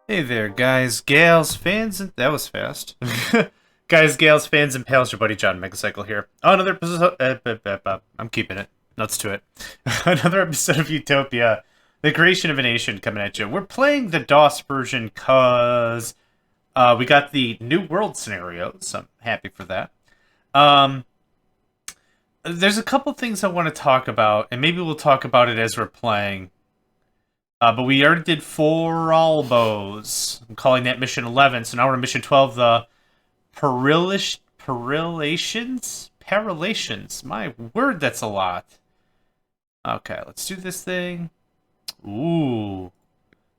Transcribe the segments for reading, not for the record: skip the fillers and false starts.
Hey there, guys, gals, fans, and that was fast. Guys, gals, fans, and pals, your buddy JohnMegacycle here. Oh, another episode. I'm keeping it. Nuts to it. Another episode of Utopia, the creation of a nation, coming at you. We're playing the DOS version because we got the new world scenarios. So I'm happy for that. There's a couple things I want to talk about, and maybe we'll talk about it as we're playing. But we already did 4 Albos. I'm calling that mission 11. So now we're on mission 12, the Parillatians? Parillatians. My word, that's a lot. Okay, let's do this thing. Ooh.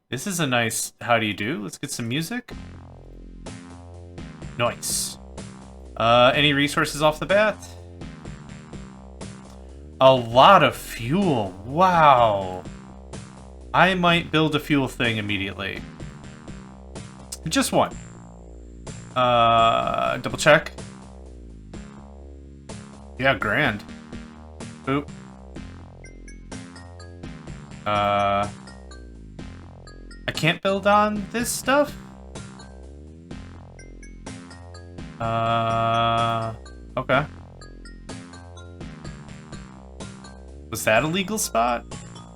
This is a nice how do you do. Let's get some music. Nice. Any resources off the bat? A lot of fuel. Wow. I might build a fuel thing immediately. Just one. Double check. Yeah, grand. Oop. I can't build on this stuff? Okay. Was that a legal spot?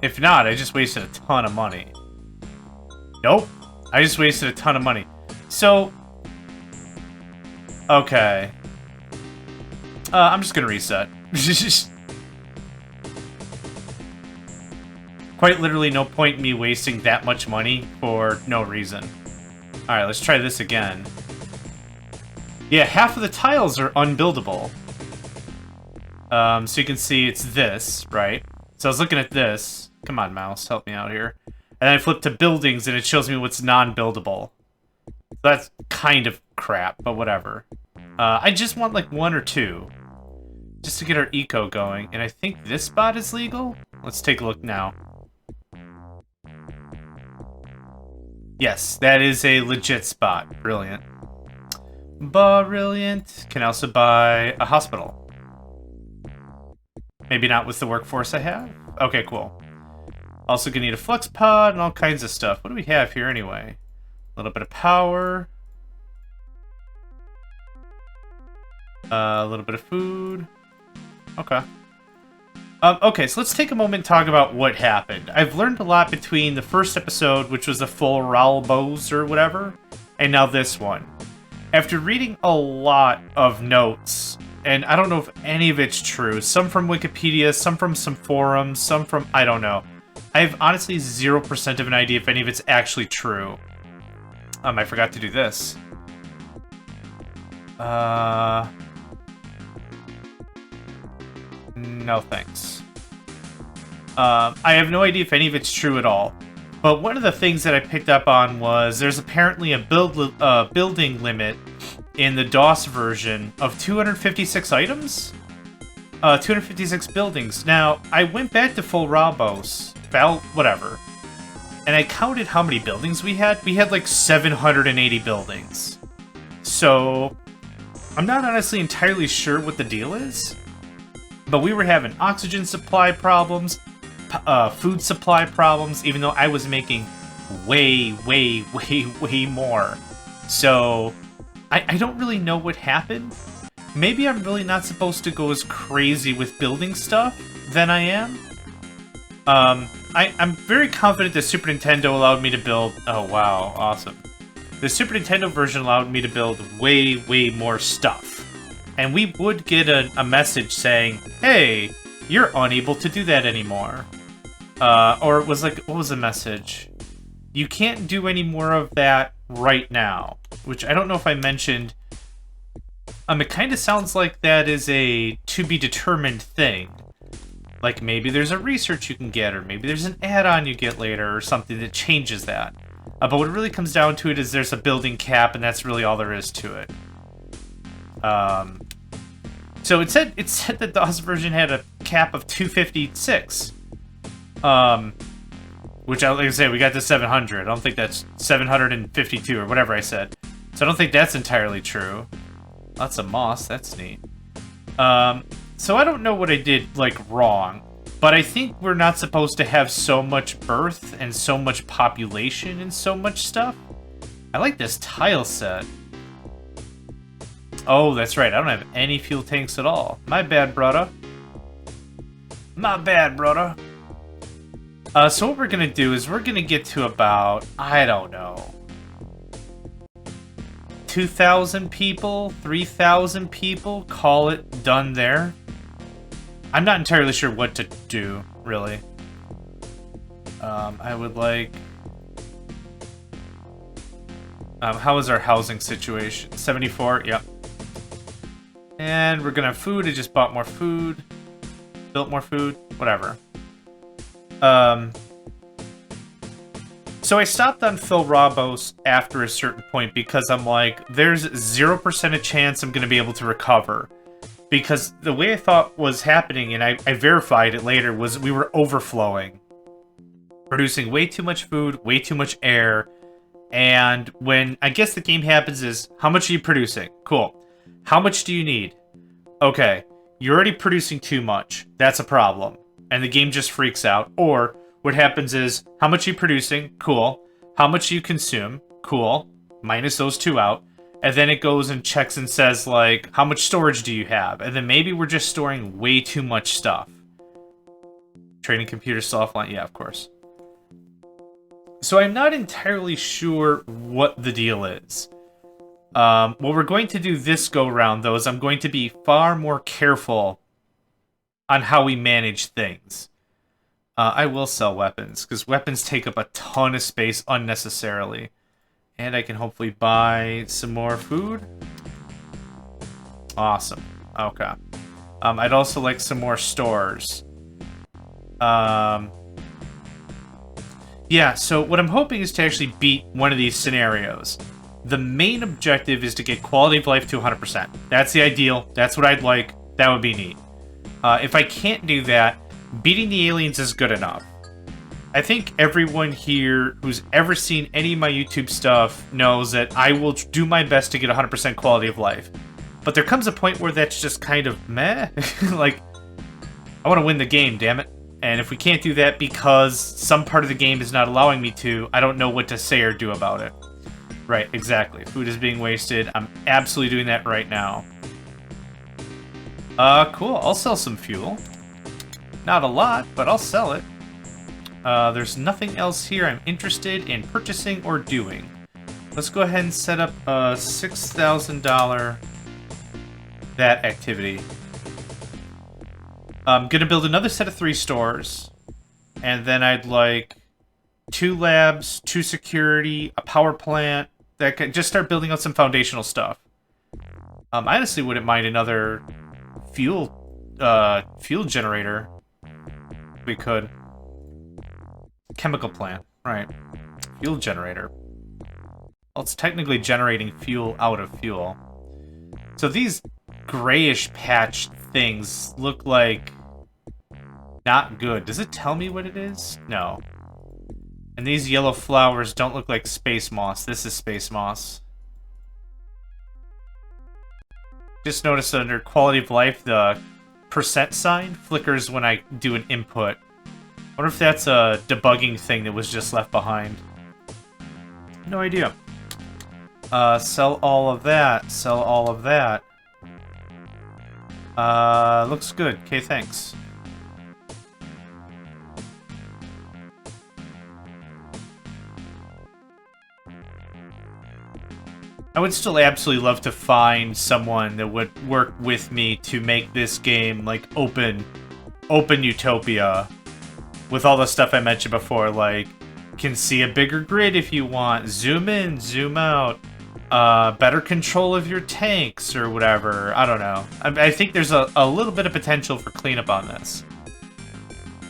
If not, I just wasted a ton of money. Nope. I just wasted a ton of money. So... Okay. I'm just gonna reset. Quite literally no point in me wasting that much money for no reason. Alright, let's try this again. Yeah, half of the tiles are unbuildable. So you can see it's this, right? So I was looking at this. Come on, mouse, help me out here. And then I flip to buildings, and it shows me what's non-buildable. So that's kind of crap, but whatever. I just want, like, 1 or 2. Just to get our eco going. And I think this spot is legal? Let's take a look now. Yes, that is a legit spot. Brilliant. Brilliant. Can also buy a hospital. Maybe not with the workforce I have? Okay, cool. Also gonna need a flux pod and all kinds of stuff. What do we have here anyway? A little bit of power. A little bit of food. Okay. Okay, so let's take a moment and talk about what happened. I've learned a lot between the first episode, which was the full Ralbos or whatever, and now this one. After reading a lot of notes, and I don't know if any of it's true, some from Wikipedia, some from some forums, some from, I don't know. I have honestly 0% of an idea if any of it's actually true. I forgot to do this. No thanks. I have no idea if any of it's true at all. But one of the things that I picked up on was there's apparently a building limit in the DOS version of 256 items? 256 buildings. Now, I went back to full Rabos, whatever, and I counted how many buildings we had. We had like 780 buildings. So, I'm not honestly entirely sure what the deal is, but we were having oxygen supply problems, food supply problems, even though I was making way more. So, I don't really know what happened. Maybe I'm really not supposed to go as crazy with building stuff than I am. I'm very confident the Super Nintendo allowed me to build... Oh, wow. Awesome. The Super Nintendo version allowed me to build way more stuff. And we would get a message saying, hey, you're unable to do that anymore. Or it was like, what was the message? You can't do any more of that right now. Which I don't know if I mentioned. It kind of sounds like that is a to-be-determined thing. Like, maybe there's a research you can get, or maybe there's an add-on you get later, or something that changes that. But what it really comes down to it is there's a building cap, and that's really all there is to it. So it said the DOS version had a cap of 256. Which, like I say, we got to 700. I don't think that's 752, or whatever I said. So I don't think that's entirely true. Lots of moss, that's neat. So I don't know what I did, like, wrong. But I think we're not supposed to have so much birth and so much population and so much stuff. I like this tile set. Oh, that's right. I don't have any fuel tanks at all. My bad, brother. My bad, brother. So what we're going to do is we're going to get to about, I don't know, 2,000 people, 3,000 people, call it done there. I'm not entirely sure what to do, really. I would like... how is our housing situation? 74? Yep. And we're gonna have food. I just bought more food. Built more food. Whatever. So I stopped on Phil Robos after a certain point because I'm like, there's 0% a chance I'm gonna be able to recover. Because the way I thought was happening, and I verified it later, was we were overflowing. Producing way too much food, way too much air. And when, I guess the game happens is, how much are you producing? Cool. How much do you need? Okay, you're already producing too much. That's a problem. And the game just freaks out. Or, what happens is, how much are you producing? Cool. How much do you consume? Cool. Minus those two out. And then it goes and checks and says, like, how much storage do you have? And then maybe we're just storing way too much stuff. Trading computers still offline? Yeah, of course. So I'm not entirely sure what the deal is. What we're going to do this go-round, though, is I'm going to be far more careful on how we manage things. I will sell weapons, because weapons take up a ton of space unnecessarily. And I can hopefully buy some more food. Awesome. Okay. I'd also like some more stores. Yeah, so what I'm hoping is to actually beat one of these scenarios. The main objective is to get quality of life to 100%. That's the ideal. That's what I'd like. That would be neat. If I can't do that, beating the aliens is good enough. I think everyone here who's ever seen any of my YouTube stuff knows that I will do my best to get 100% quality of life. But there comes a point where that's just kind of meh. Like, I want to win the game, damn it. And if we can't do that because some part of the game is not allowing me to, I don't know what to say or do about it. Right, exactly. Food is being wasted. I'm absolutely doing that right now. Cool. I'll sell some fuel. Not a lot, but I'll sell it. There's nothing else here I'm interested in purchasing or doing. Let's go ahead and set up a $6,000 that activity. I'm gonna build another set of 3 stores, and then I'd like 2 labs, 2 security, a power plant. That can just start building out some foundational stuff. I honestly wouldn't mind another fuel generator. We could. Chemical plant, right? Fuel generator. Well, it's technically generating fuel out of fuel. So these grayish patched things look like not good. Does it tell me what it is? No. And these yellow flowers don't look like space moss. This is space moss. Just noticed under quality of life, the % sign flickers when I do an input. I wonder if that's a debugging thing that was just left behind. No idea. Sell all of that. Sell all of that. Looks good. Okay, thanks. I would still absolutely love to find someone that would work with me to make this game, like, open Utopia. With all the stuff I mentioned before, like, can see a bigger grid if you want, zoom in, zoom out, better control of your tanks or whatever. I don't know. I think there's a little bit of potential for cleanup on this.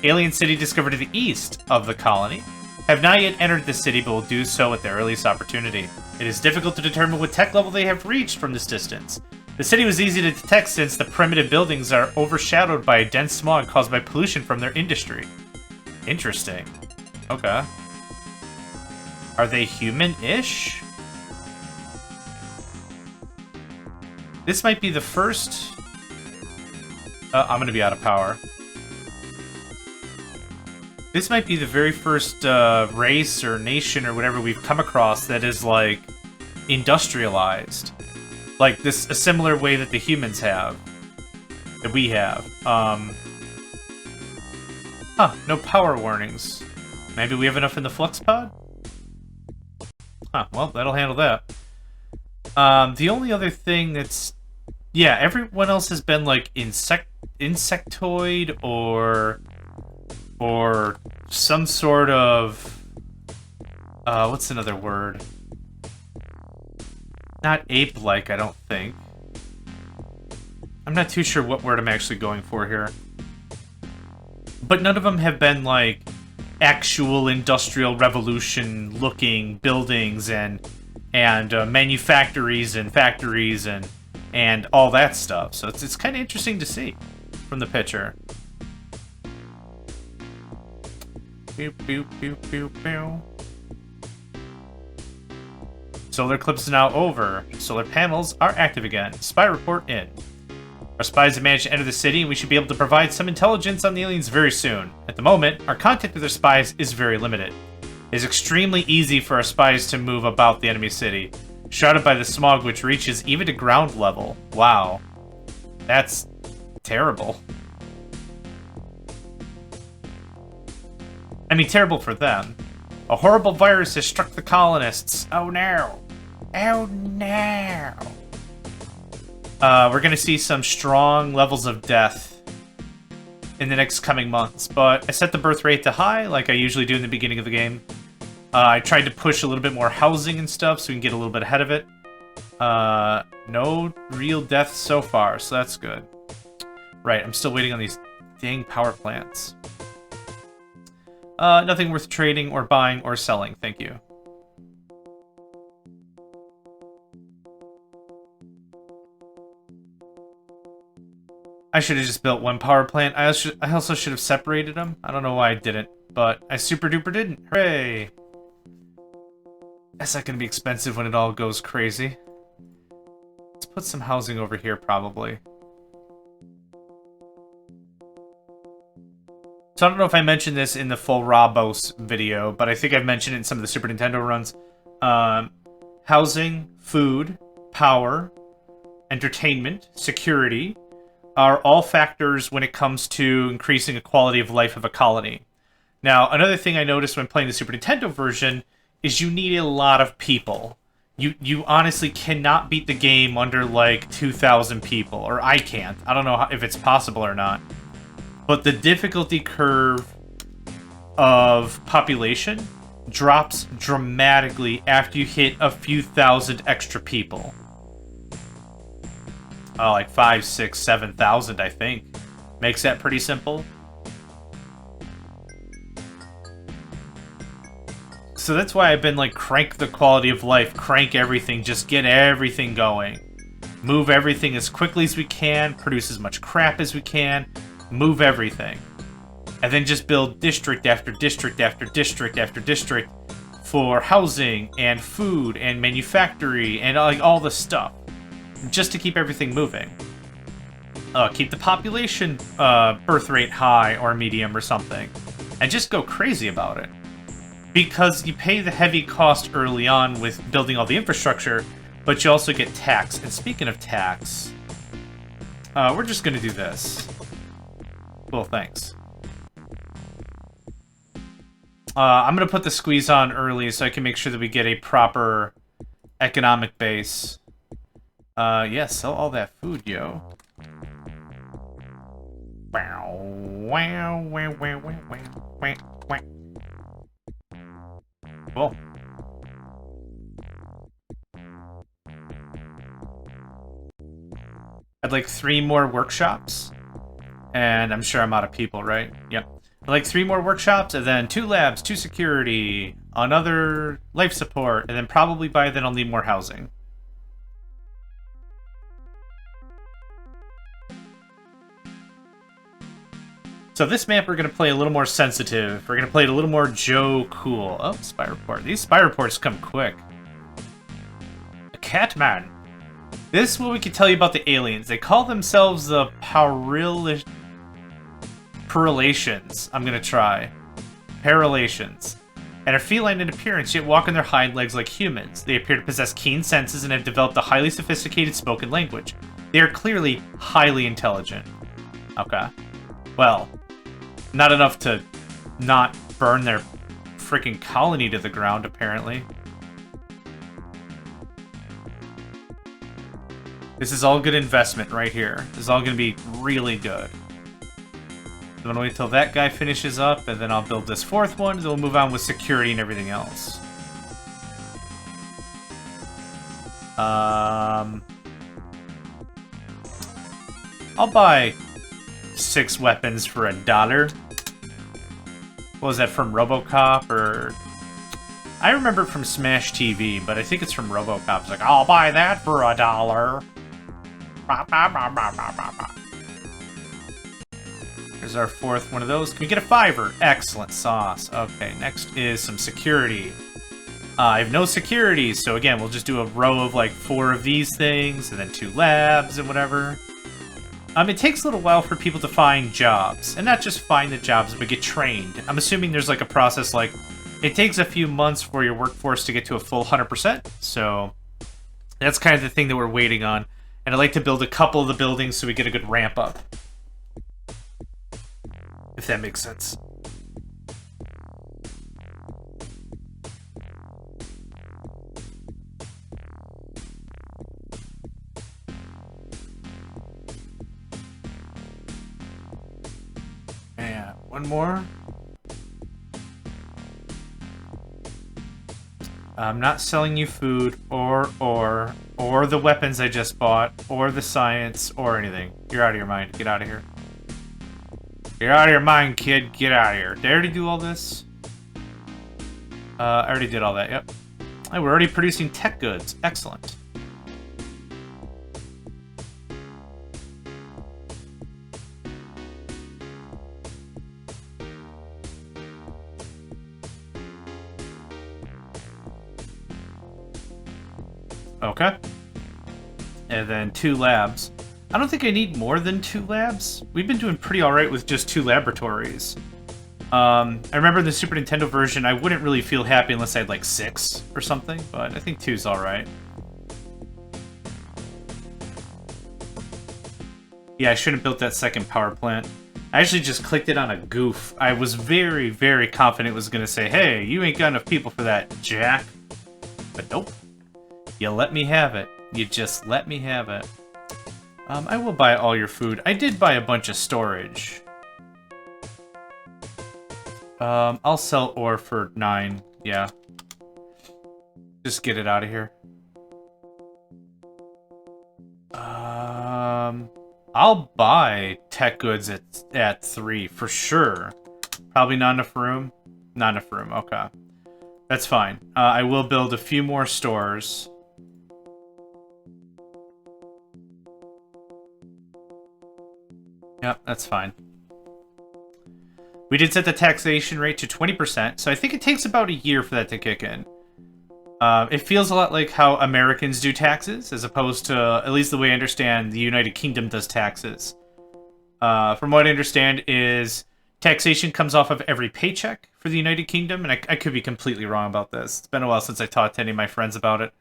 Alien city discovered to the east of the colony. Have not yet entered the city, but will do so at their earliest opportunity. It is difficult to determine what tech level they have reached from this distance. The city was easy to detect since the primitive buildings are overshadowed by a dense smog caused by pollution from their industry. Interesting. Okay. Are they human-ish? This might be the first... I'm gonna be out of power. This might be the very first race or nation or whatever we've come across that is, like, industrialized. Like this, a similar way that the humans have. That we have. Huh, no power warnings. Maybe we have enough in the flux pod? Huh, well, that'll handle that. The only other thing that's... Yeah, everyone else has been, like, insectoid or some sort of... what's another word? Not ape-like, I don't think. I'm not too sure what word I'm actually going for here. But none of them have been, like, actual industrial revolution-looking buildings and manufactories and factories and all that stuff. So it's kind of interesting to see from the picture. Boop, boop, boop, boop, boop. Solar eclipse is now over. Solar panels are active again. Spy report in. Our spies have managed to enter the city, and we should be able to provide some intelligence on the aliens very soon. At the moment, our contact with our spies is very limited. It is extremely easy for our spies to move about the enemy city, shrouded by the smog which reaches even to ground level. Wow. That's terrible. I mean, terrible for them. A horrible virus has struck the colonists. Oh no. Oh no. We're going to see some strong levels of death in the next coming months, but I set the birth rate to high, like I usually do in the beginning of the game. I tried to push a little bit more housing and stuff so we can get a little bit ahead of it. No real deaths so far, so that's good. Right, I'm still waiting on these dang power plants. Nothing worth trading or buying or selling, thank you. I should have just built one power plant. I also should have separated them. I don't know why I didn't, but I super duper didn't. Hooray! That's not going to be expensive when it all goes crazy. Let's put some housing over here, probably. So I don't know if I mentioned this in the full Rabos video, but I think I've mentioned it in some of the Super Nintendo runs. Housing, food, power, entertainment, security are all factors when it comes to increasing the quality of life of a colony. Now, another thing I noticed when playing the Super Nintendo version is you need a lot of people. You honestly cannot beat the game under, like, 2,000 people, or I can't. I don't know if it's possible or not. But the difficulty curve of population drops dramatically after you hit a few thousand extra people. Like 5, 6, 7,000, I think. Makes that pretty simple. So that's why I've been like, crank the quality of life, crank everything, just get everything going. Move everything as quickly as we can, produce as much crap as we can, move everything. And then just build district after district after district after district for housing and food and manufactory and like all the stuff. Just to keep everything moving. Keep the population birth rate high or medium or something. And just go crazy about it. Because you pay the heavy cost early on with building all the infrastructure, but you also get tax. And speaking of tax, we're just going to do this. Cool, thanks. I'm going to put the squeeze on early so I can make sure that we get a proper economic base. Yeah, sell all that food, yo. Wow, wow, wow, wow, wow, wow, wow. Cool. I'd like 3 more workshops. And I'm sure I'm out of people, right? Yep. I'd like 3 more workshops, and then 2 labs, 2 security, another life support, and then probably by then I'll need more housing. So this map we're going to play a little more sensitive. We're going to play it a little more Joe Cool. Oh, spy report. These spy reports come quick. A Catman. This is what we can tell you about the aliens. They call themselves the Parillatians. I'm going to try. Parillatians. and are feline in appearance, yet walk on their hind legs like humans. They appear to possess keen senses and have developed a highly sophisticated spoken language. They are clearly highly intelligent. Okay. Well, not enough to not burn their freaking colony to the ground, apparently. This is all good investment right here. This is all going to be really good. I'm going to wait till that guy finishes up, and then I'll build this fourth one, then we'll move on with security and everything else. I'll buy 6 weapons for $1. What was that, from RoboCop, or... I remember it from Smash TV, but I think it's from RoboCop. It's like, I'll buy that for $1. Here's our fourth one of those. Can we get a $5? Excellent sauce. Okay, next is some security. I have no security, so again, we'll just do a row of like 4 of these things, and then 2 labs and whatever. It takes a little while for people to find jobs, and not just find the jobs, but get trained. I'm assuming there's like a process like, it takes a few months for your workforce to get to a full 100%, so that's kind of the thing that we're waiting on. And I like to build a couple of the buildings so we get a good ramp up. If that makes sense. And one more. I'm not selling you food, or the weapons I just bought, or the science, or anything. You're out of your mind. Get out of here. Get out of your mind, kid. Get out of here. Did I already do all this? I already did all that, yep. Oh, we're already producing tech goods. Excellent. Okay. And then 2 labs. I don't think I need more than 2 labs. We've been doing pretty alright with just 2 laboratories. I remember in the Super Nintendo version, I wouldn't really feel happy unless I had like 6 or something, but I think 2's alright. Yeah, I shouldn't have built that second power plant. I actually just clicked it on a goof. I was very, very confident it was going to say, hey, you ain't got enough people for that, Jack. But nope. You let me have it. You just let me have it. I will buy all your food. I did buy a bunch of storage. I'll sell ore for 9. Yeah. Just get it out of here. I'll buy tech goods at 3 for sure. Probably not enough room. Not enough room. Okay. That's fine. I will build a few more stores. Yep, that's fine. We did set the taxation rate to 20%, so I think it takes about a year for that to kick in. It feels a lot like how Americans do taxes, as opposed to, at least the way I understand, the United Kingdom does taxes. From what I understand is, taxation comes off of every paycheck for the United Kingdom, and I could be completely wrong about this. It's been a while since I talked to any of my friends about it.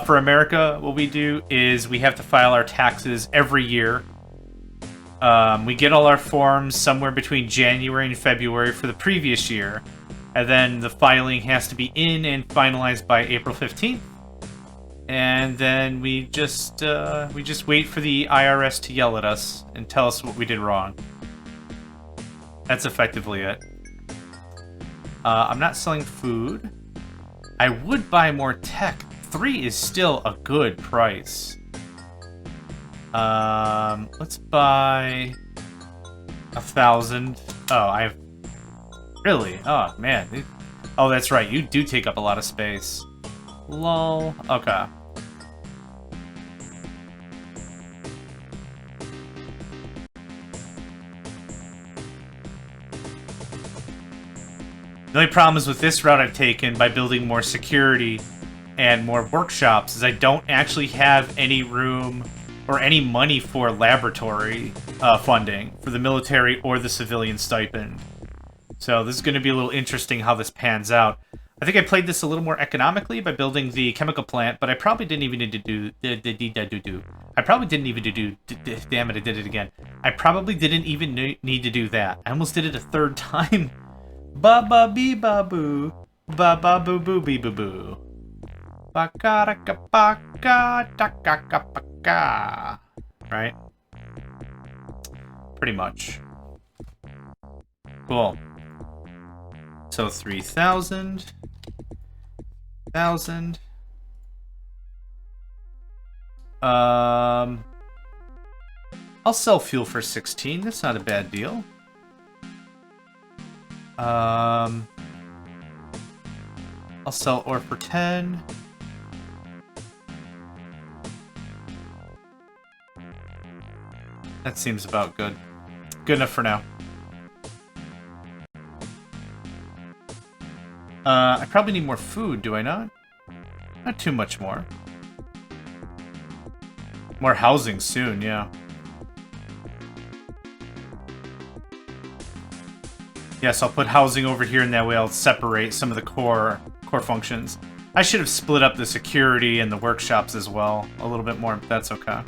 For America, what we do is we have to file our taxes every year. We get all our forms somewhere between January and February for the previous year, and then the filing has to be in and finalized by April 15th. And then we just wait for the IRS to yell at us and tell us what we did wrong. That's effectively it. I'm not selling food. I would buy more tech. 3 is still a good price. Let's buy 1,000. Oh, I have... Really? Oh, man. Oh, that's right. You do take up a lot of space. Lol. Okay. The only problem is with this route I've taken by building more security and more workshops is I don't actually have any room or any money for laboratory funding for the military or the civilian stipend. So this is going to be a little interesting how this pans out. I think I played this a little more economically by building the chemical plant, but I probably didn't even need to do... I probably didn't even do... Damn it, I did it again. I probably didn't even need to do that. I almost did it a third time. Ba-ba-bee-ba-boo. Ba-ba-boo-boo-bee-boo-boo. Ba-ka-da-ka-ba-ka-da-ka-ka-ba-ka. Right? Pretty much. Cool. So 3,000. 1,000. I'll sell fuel for 16. That's not a bad deal. I'll sell ore for 10. That seems about good. Good enough for now. I probably need more food, do I not? Not too much more. More housing soon, yeah. Yes, I'll put housing over here, and that way I'll separate some of the core functions. I should have split up the security and the workshops as well a little bit more, but that's okay.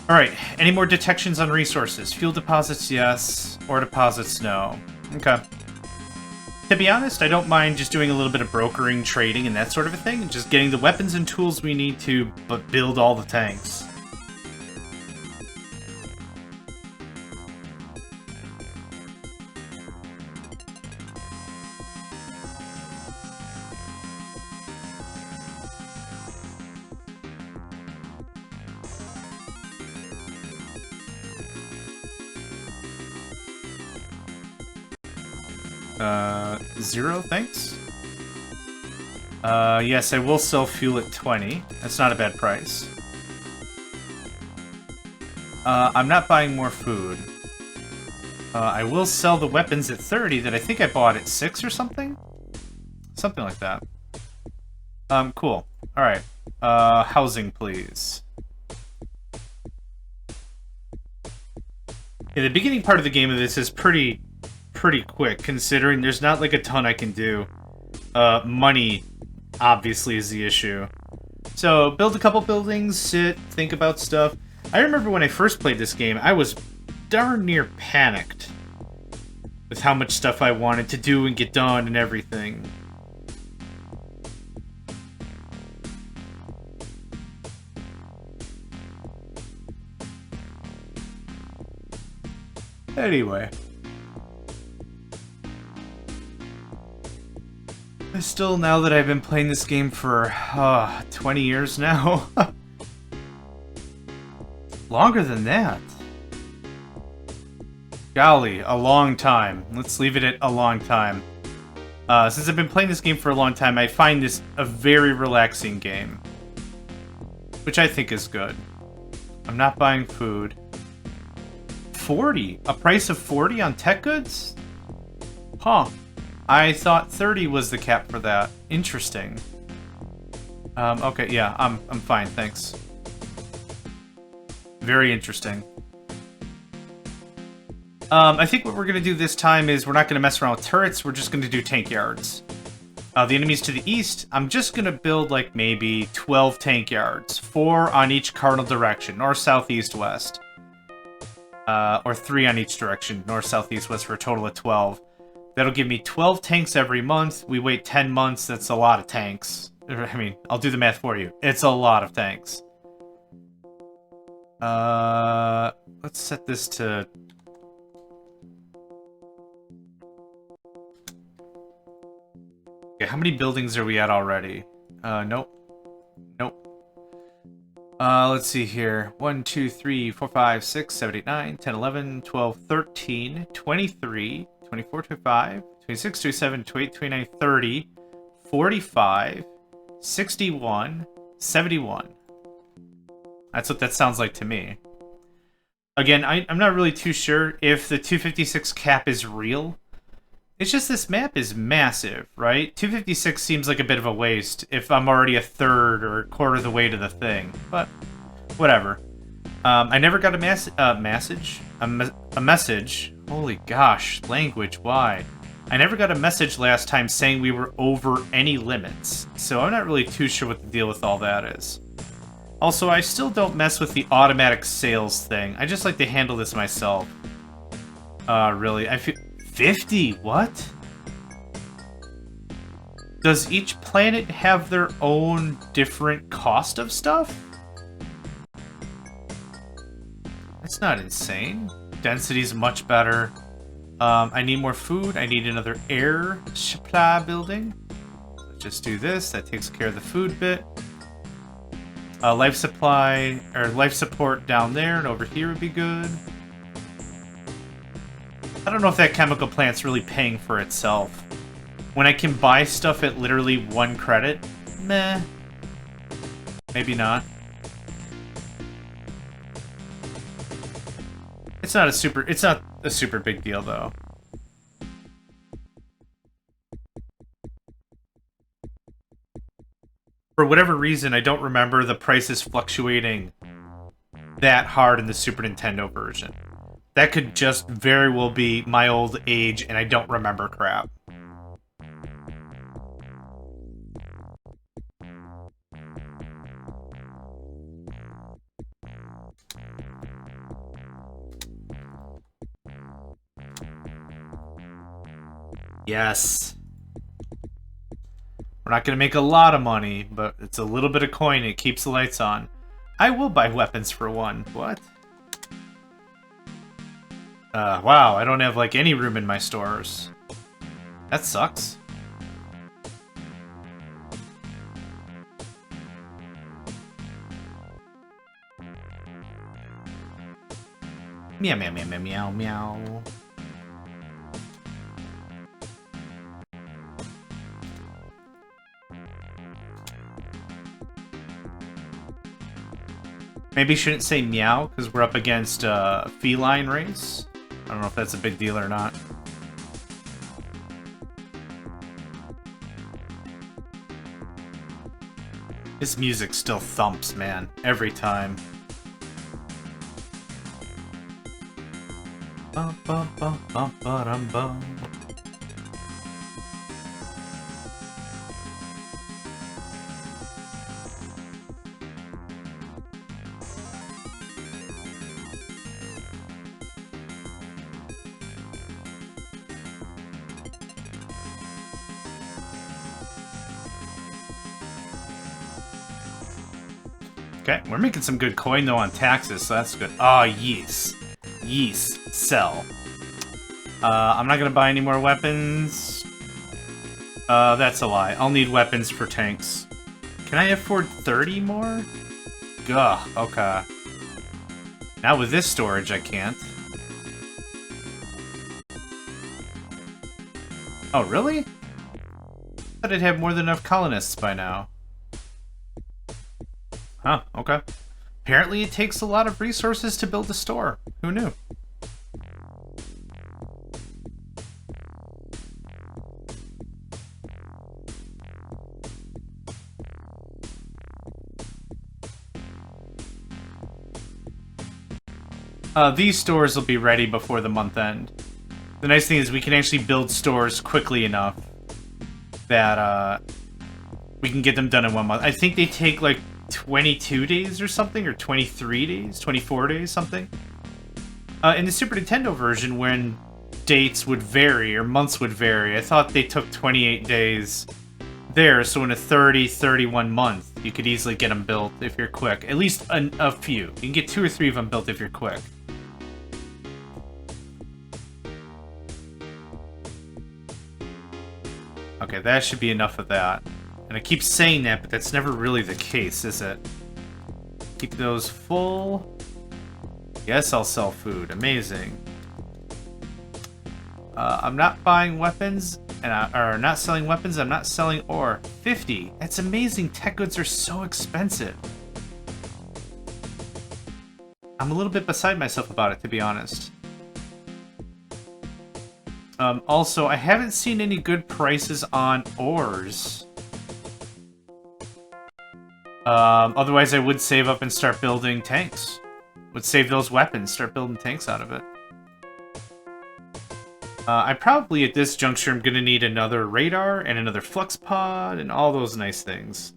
Alright, any more detections on resources? Fuel deposits, yes. Ore deposits, no. Okay. To be honest, I don't mind just doing a little bit of brokering, trading, and that sort of a thing, and just getting the weapons and tools we need to build all the tanks. Zero, thanks. Yes, I will sell fuel at 20. That's not a bad price. I'm not buying more food. I will sell the weapons at 30 that I think I bought at 6 or something? Something like that. Cool. Alright. Housing, please. Yeah, the beginning part of the game of this is pretty quick, considering there's not like a ton I can do. Money, obviously, is the issue. So, build a couple buildings, sit, think about stuff. I remember when I first played this game, I was darn near panicked with how much stuff I wanted to do and get done and everything. Anyway. Still, now that I've been playing this game for 20 years now. Longer than that. Golly, a long time. Let's leave it at a long time. Since I've been playing this game for a long time, I find this a very relaxing game. Which I think is good. I'm not buying food. 40? A price of 40 on tech goods? Huh. I thought 30 was the cap for that. Interesting. Okay, yeah, I'm fine, thanks. Very interesting. I think what we're going to do this time is we're not going to mess around with turrets, we're just going to do tank yards. The enemies to the east, I'm just going to build like maybe 12 tank yards. 4 on each cardinal direction, north, south, east, west. Or 3 on each direction, north, south, east, west, for a total of 12. That'll give me 12 tanks every month. We wait 10 months, that's a lot of tanks. I mean, I'll do the math for you. It's a lot of tanks. Let's set this to... Okay, how many buildings are we at already? Nope. Nope. Let's see here. 1, 2, 3, 4, 5, 6, 7, 8, 9, 10, 11, 12, 13, 23, 24, 25, 26, 27, 28, 29, 30, 45, 61, 71. That's what that sounds like to me. Again, I'm not really too sure if the 256 cap is real. It's just this map is massive, right? 256 seems like a bit of a waste if I'm already a third or a quarter of the way to the thing, but whatever. I never got a message. Holy gosh, language, why? I never got a message last time saying we were over any limits, so I'm not really too sure what the deal with all that is. Also, I still don't mess with the automatic sales thing. I just like to handle this myself. Really, I feel... 50? What? Does each planet have their own different cost of stuff? That's not insane. Density's much better. I need more food. I need another air supply building. Let's just do this. That takes care of the food bit. Life supply, or life support down there and over here would be good. I don't know if that chemical plant's really paying for itself. When I can buy stuff at literally 1 credit, meh. Maybe not. It's not a super big deal though. For whatever reason, I don't remember the prices fluctuating that hard in the Super Nintendo version. That could just very well be my old age and I don't remember crap. Yes. We're not going to make a lot of money, but it's a little bit of coin. It keeps the lights on. I will buy weapons for 1. What? Wow, I don't have, like, any room in my stores. That sucks. Meow, meow, meow, meow, meow, meow. Maybe shouldn't say meow, because we're up against a feline race. I don't know if that's a big deal or not. This music still thumps, man. Every time. Bum, bum, bum, bum, ba-dum, bum. Okay, we're making some good coin, though, on taxes, so that's good. Ah, yes. Yes. Sell. I'm not gonna buy any more weapons. That's a lie. I'll need weapons for tanks. Can I afford 30 more? Gah, okay. Now with this storage, I can't. Oh, really? I thought I'd have more than enough colonists by now. Huh, okay. Apparently it takes a lot of resources to build a store. Who knew? These stores will be ready before the month end. The nice thing is we can actually build stores quickly enough that we can get them done in 1 month. I think they take like 22 days or something, or 23 days, 24 days, something. In the Super Nintendo version, when dates would vary, or months would vary, I thought they took 28 days there, so in a 30, 31 month, you could easily get them built if you're quick. At least a few. You can get 2 or 3 of them built if you're quick. Okay, that should be enough of that. And I keep saying that, but that's never really the case, is it? Keep those full. Yes, I'll sell food. Amazing. I'm not buying weapons, or not selling weapons, I'm not selling ore. 50. That's amazing. Tech goods are so expensive. I'm a little bit beside myself about it, to be honest. Also, I haven't seen any good prices on ores. Otherwise I would save up and start building tanks. Would save those weapons, start building tanks out of it. I probably, at this juncture, am going to need another radar and another flux pod and all those nice things.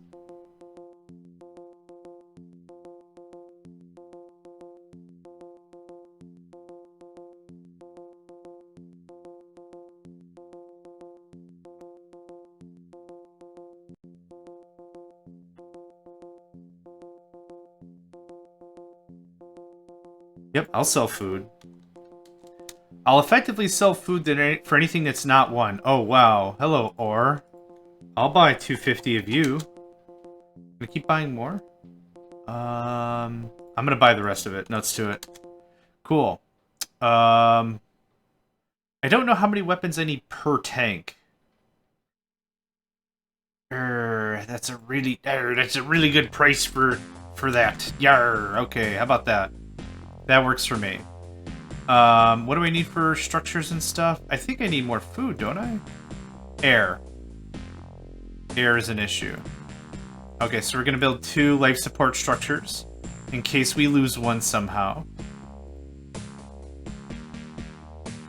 Yep, I'll sell food. I'll effectively sell food for anything that's not one. Oh, wow. Hello, ore. I'll buy 250 of you. Gonna keep buying more? I'm gonna buy the rest of it. Nuts to it. Cool. I don't know how many weapons I need per tank. That's a really good price for that. Yarr. Okay, how about that? That works for me. What do I need for structures and stuff? I think I need more food, don't I? Air. Air is an issue. Okay, so we're gonna build 2 life support structures in case we lose one somehow.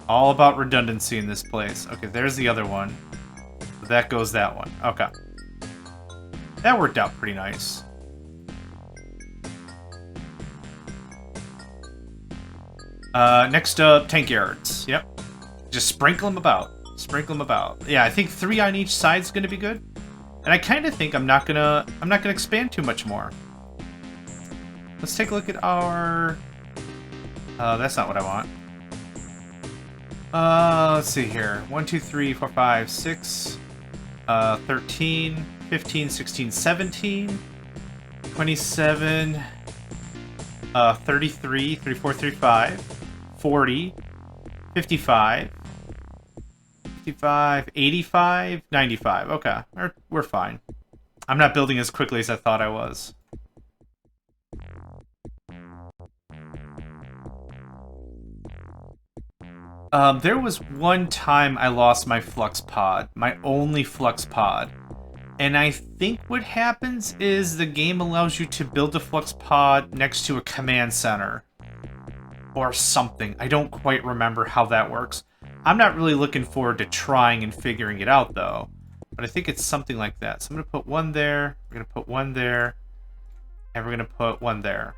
All about redundancy in this place. Okay, there's the other one. That goes that one. Okay. That worked out pretty nice. Next up, tank yards. Yep. Just sprinkle them about. Sprinkle them about. Yeah, I think 3 on each side is going to be good. And I kind of think I'm not gonna expand too much more. Let's take a look at our... that's not what I want. Let's see here. 1, 2, 3, 4, 5, 6, 13, 15, 16, 17, 27, 33, 34, 35, 40, 55, 55, 85, 95. Okay, we're fine. I'm not building as quickly as I thought I was. There was one time I lost my flux pod, my only flux pod. And I think what happens is the game allows you to build a flux pod next to a command center. Or something. I don't quite remember how that works. I'm not really looking forward to trying and figuring it out, though. But I think it's something like that. So I'm going to put 1 there, we're going to put 1 there, and we're going to put 1 there.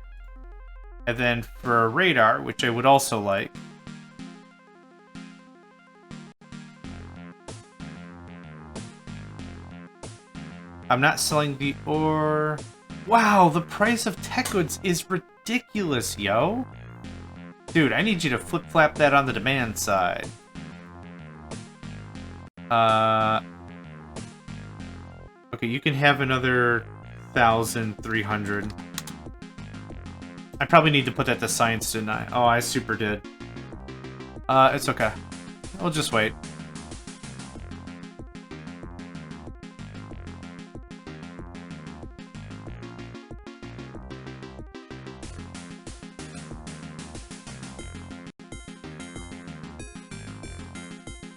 And then for a radar, which I would also like... I'm not selling the ore. Wow, the price of tech goods is ridiculous, yo. Dude, I need you to flip-flap that on the demand side. Okay, you can have another 1,300. I probably need to put that to science, didn't I? Oh, I super did. It's okay. We'll just wait.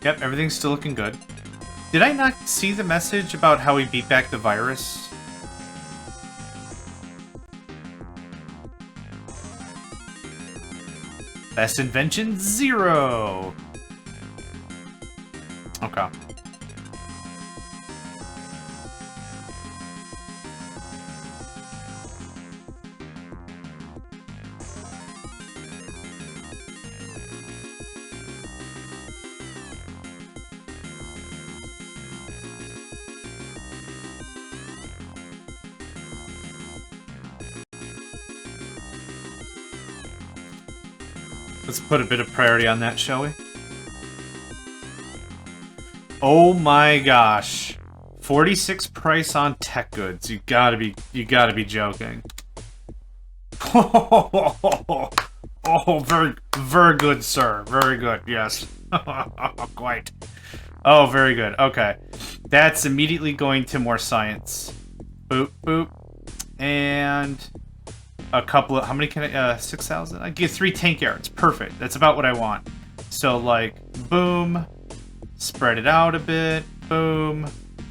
Yep, everything's still looking good. Did I not see the message about how we beat back the virus? Best invention, 0! Okay. Let's put a bit of priority on that, shall we? Oh my gosh. 46 price on tech goods. You gotta be joking. Oh, very good, sir. Very good, yes. Quite. Oh, very good. Okay. That's immediately going to more science. Boop, boop. And a couple of... How many can I... 6,000? I get 3 tank yards. Perfect. That's about what I want. So, like, boom. Spread it out a bit. Boom.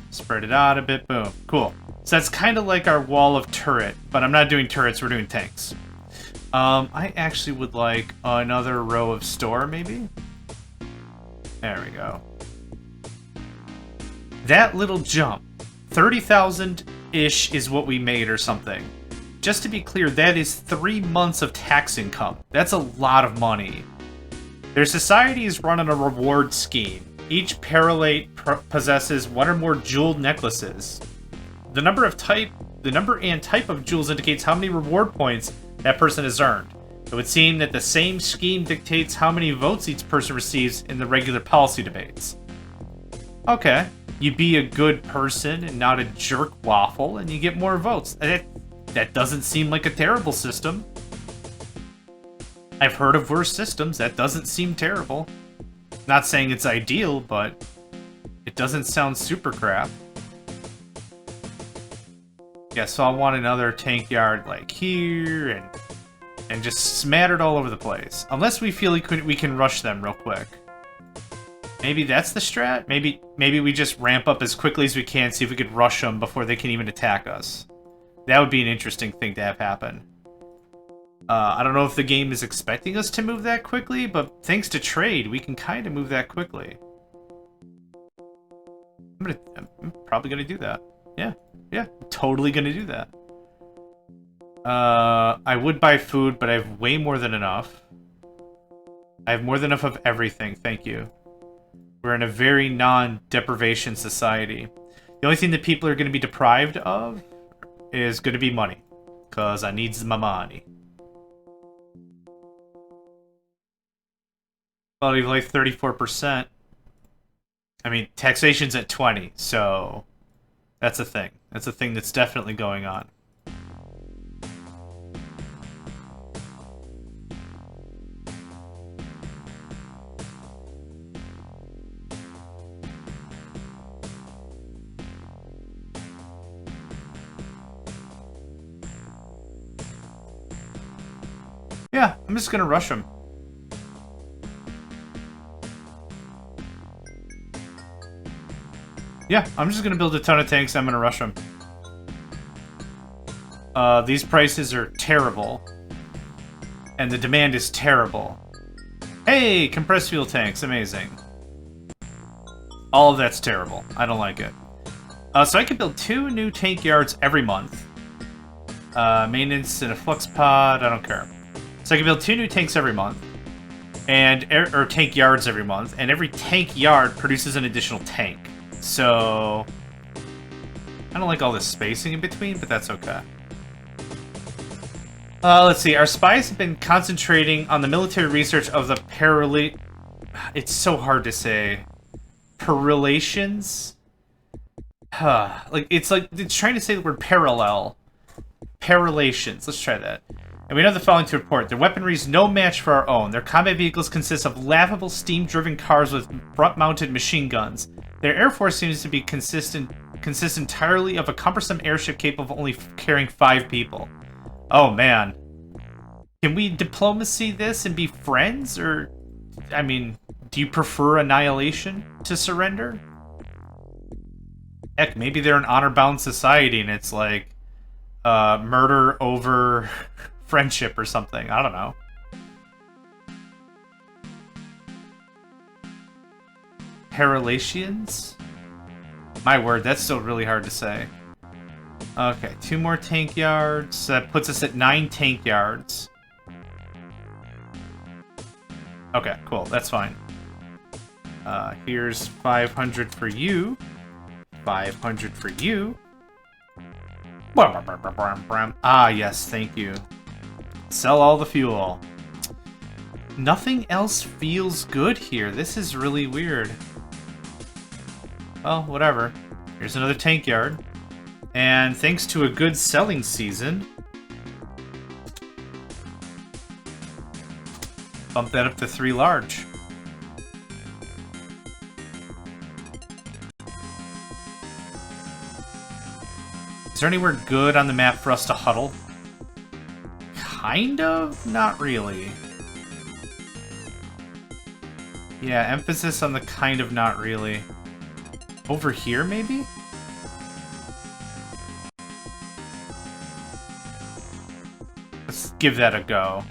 Spread it out a bit. Boom. Cool. So that's kind of like our wall of turret. But I'm not doing turrets. We're doing tanks. I actually would like another row of store, maybe? There we go. That little jump, 30,000-ish is what we made or something. Just to be clear, that is 3 months of tax income. That's a lot of money. Their society is run on a reward scheme. Each Parillate possesses 1 or more jeweled necklaces. The number and type of jewels indicates how many reward points that person has earned. It would seem that the same scheme dictates how many votes each person receives in the regular policy debates. Okay. You be a good person and not a jerk waffle, and you get more votes. That doesn't seem like a terrible system. I've heard of worse systems. That doesn't seem terrible. Not saying it's ideal, but it doesn't sound super crap. Yeah, so I want another tank yard like here and just smattered all over the place. Unless we feel like we can rush them real quick. Maybe that's the strat? Maybe we just ramp up as quickly as we can, see if we could rush them before they can even attack us. That would be an interesting thing to have happen. I don't know if the game is expecting us to move that quickly, but thanks to trade, we can kind of move that quickly. I'm probably going to do that. Yeah, totally going to do that. I would buy food, but I have way more than enough. I have more than enough of everything, thank you. We're in a very non-deprivation society. The only thing that people are going to be deprived of is going to be money. Because I needs my money. Quality of life 34%. I mean, taxation's at 20, so that's a thing. That's a thing that's definitely going on. Yeah, I'm just gonna rush him. Yeah, I'm just gonna build a ton of tanks, I'm gonna rush them. These prices are terrible. And the demand is terrible. Hey, compressed fuel tanks, amazing. All of that's terrible. I don't like it. So I can build 2 new tank yards every month. Maintenance and a flux pod, I don't care. So I can build 2 new tanks every month. Or tank yards every month. And every tank yard produces an additional tank. So I don't like all this spacing in between, but that's okay. Let's see. Our spies have been concentrating on the military research of the It's so hard to say. Parillatians? It's trying to say the word parallel. Parillatians. Let's try that. And we know the following to report. Their weaponry is no match for our own. Their combat vehicles consist of laughable steam-driven cars with front-mounted machine guns. Their air force seems to be consists entirely of a cumbersome airship capable of only carrying 5 people. Oh, man. Can we diplomacy this and be friends? Or, I mean, do you prefer annihilation to surrender? Heck, maybe they're an honor-bound society and it's like murder over friendship or something. I don't know. Parillatians? My word, that's still really hard to say. Okay, 2 more tank yards. That puts us at 9 tank yards. Okay, cool. That's fine. Here's 500 for you. 500 for you. Ah, yes, thank you. Sell all the fuel. Nothing else feels good here. This is really weird. Well, whatever. Here's another tank yard. And thanks to a good selling season, bump that up to 3 large. Is there anywhere good on the map for us to huddle? Kind of? Not really. Yeah, emphasis on the kind of not really. Over here, maybe? Let's give that a go.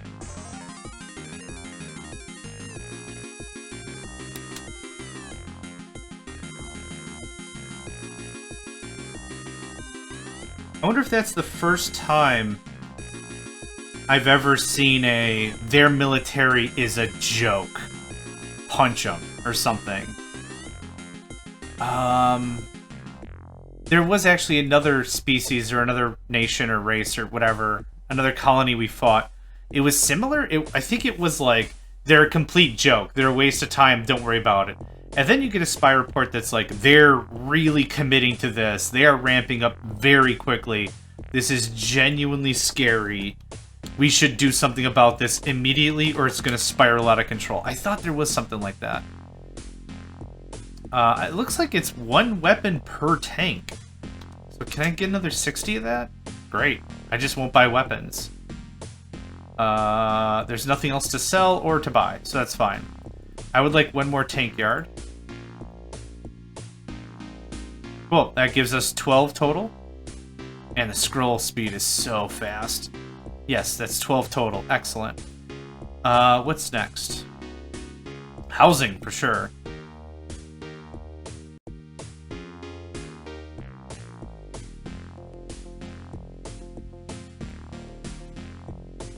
I wonder if that's the first time I've ever seen their military is a joke. Punch them, or something. There was actually another species, or another nation, or race, or whatever, another colony we fought. It was similar. I think it was like, they're a complete joke. They're a waste of time, don't worry about it. And then you get a spy report that's like, they're really committing to this. They are ramping up very quickly. This is genuinely scary. We should do something about this immediately, or it's going to spiral out of control. I thought there was something like that. It looks like it's 1 weapon per tank. So can I get another 60 of that? Great. I just won't buy weapons. There's nothing else to sell or to buy, so that's fine. I would like 1 more tank yard. Cool, that gives us 12 total. And the scroll speed is so fast. Yes, that's 12 total. Excellent. What's next? Housing, for sure.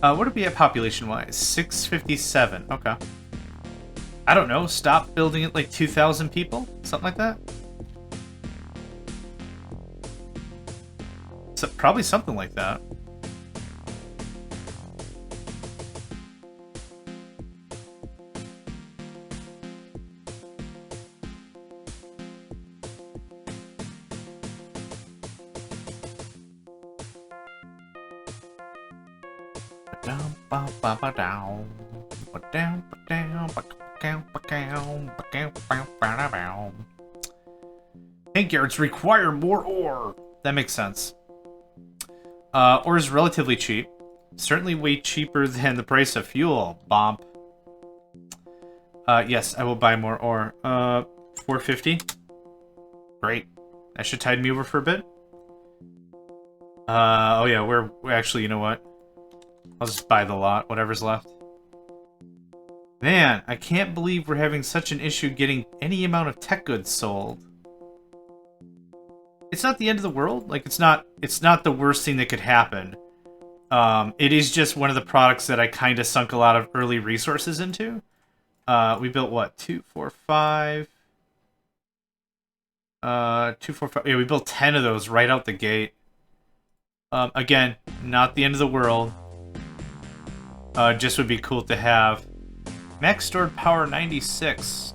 What are we at population-wise? 657. Okay. I don't know. Stop building it like 2,000 people? Something like that? So, probably something like that. Tank yards require more ore. That makes sense. Ore is relatively cheap. Certainly way cheaper than the price of fuel. Bomb. Yes, I will buy more ore. 450. Great. That should tide me over for a bit. Oh yeah, we're actually, you know what? I'll just buy the lot, whatever's left. Man, I can't believe we're having such an issue getting any amount of tech goods sold. It's not the end of the world. Like, it's not the worst thing that could happen. It is just one of the products that I kind of sunk a lot of early resources into. We built what? 2, 4, 5. 2, 4, 5. Yeah, we built 10 of those right out the gate. Again, not the end of the world. Just would be cool to have. Max stored power 96.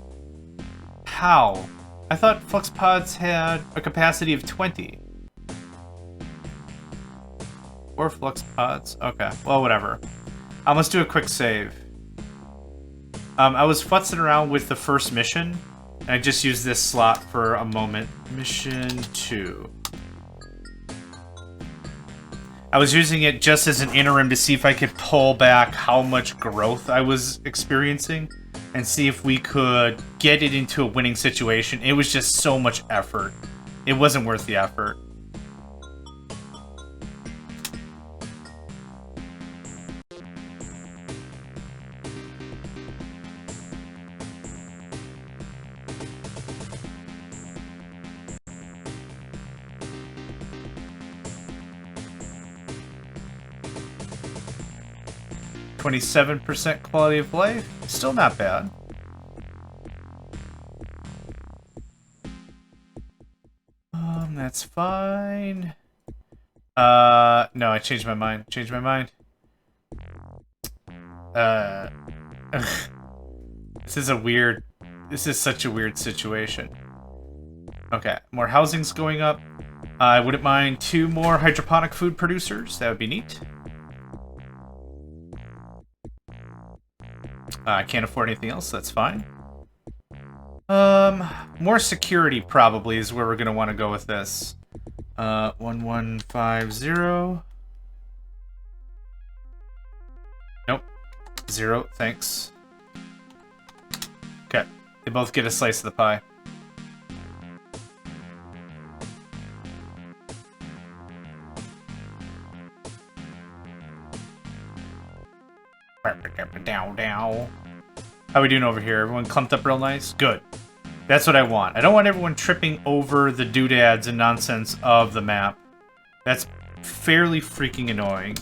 How? I thought flux pods had a capacity of 20. Or flux pods. Okay, well, whatever. Let's do a quick save. I was futzing around with the first mission, and I just used this slot for a moment. Mission 2. I was using it just as an interim to see if I could pull back how much growth I was experiencing and see if we could get it into a winning situation. It was just so much effort. It wasn't worth the effort. %27% quality of life. Still not bad. That's fine. No, I changed my mind. Changed my mind. This is such a weird situation. Okay, more housing's going up. I wouldn't mind 2 more hydroponic food producers. That would be neat. I can't afford anything else, that's fine. More security probably is where we're gonna want to go with this. 1150. Nope. 0, thanks. Okay, they both get a slice of the pie. How we doing over here? Everyone clumped up real nice? Good. That's what I want. I don't want everyone tripping over the doodads and nonsense of the map. That's fairly freaking annoying.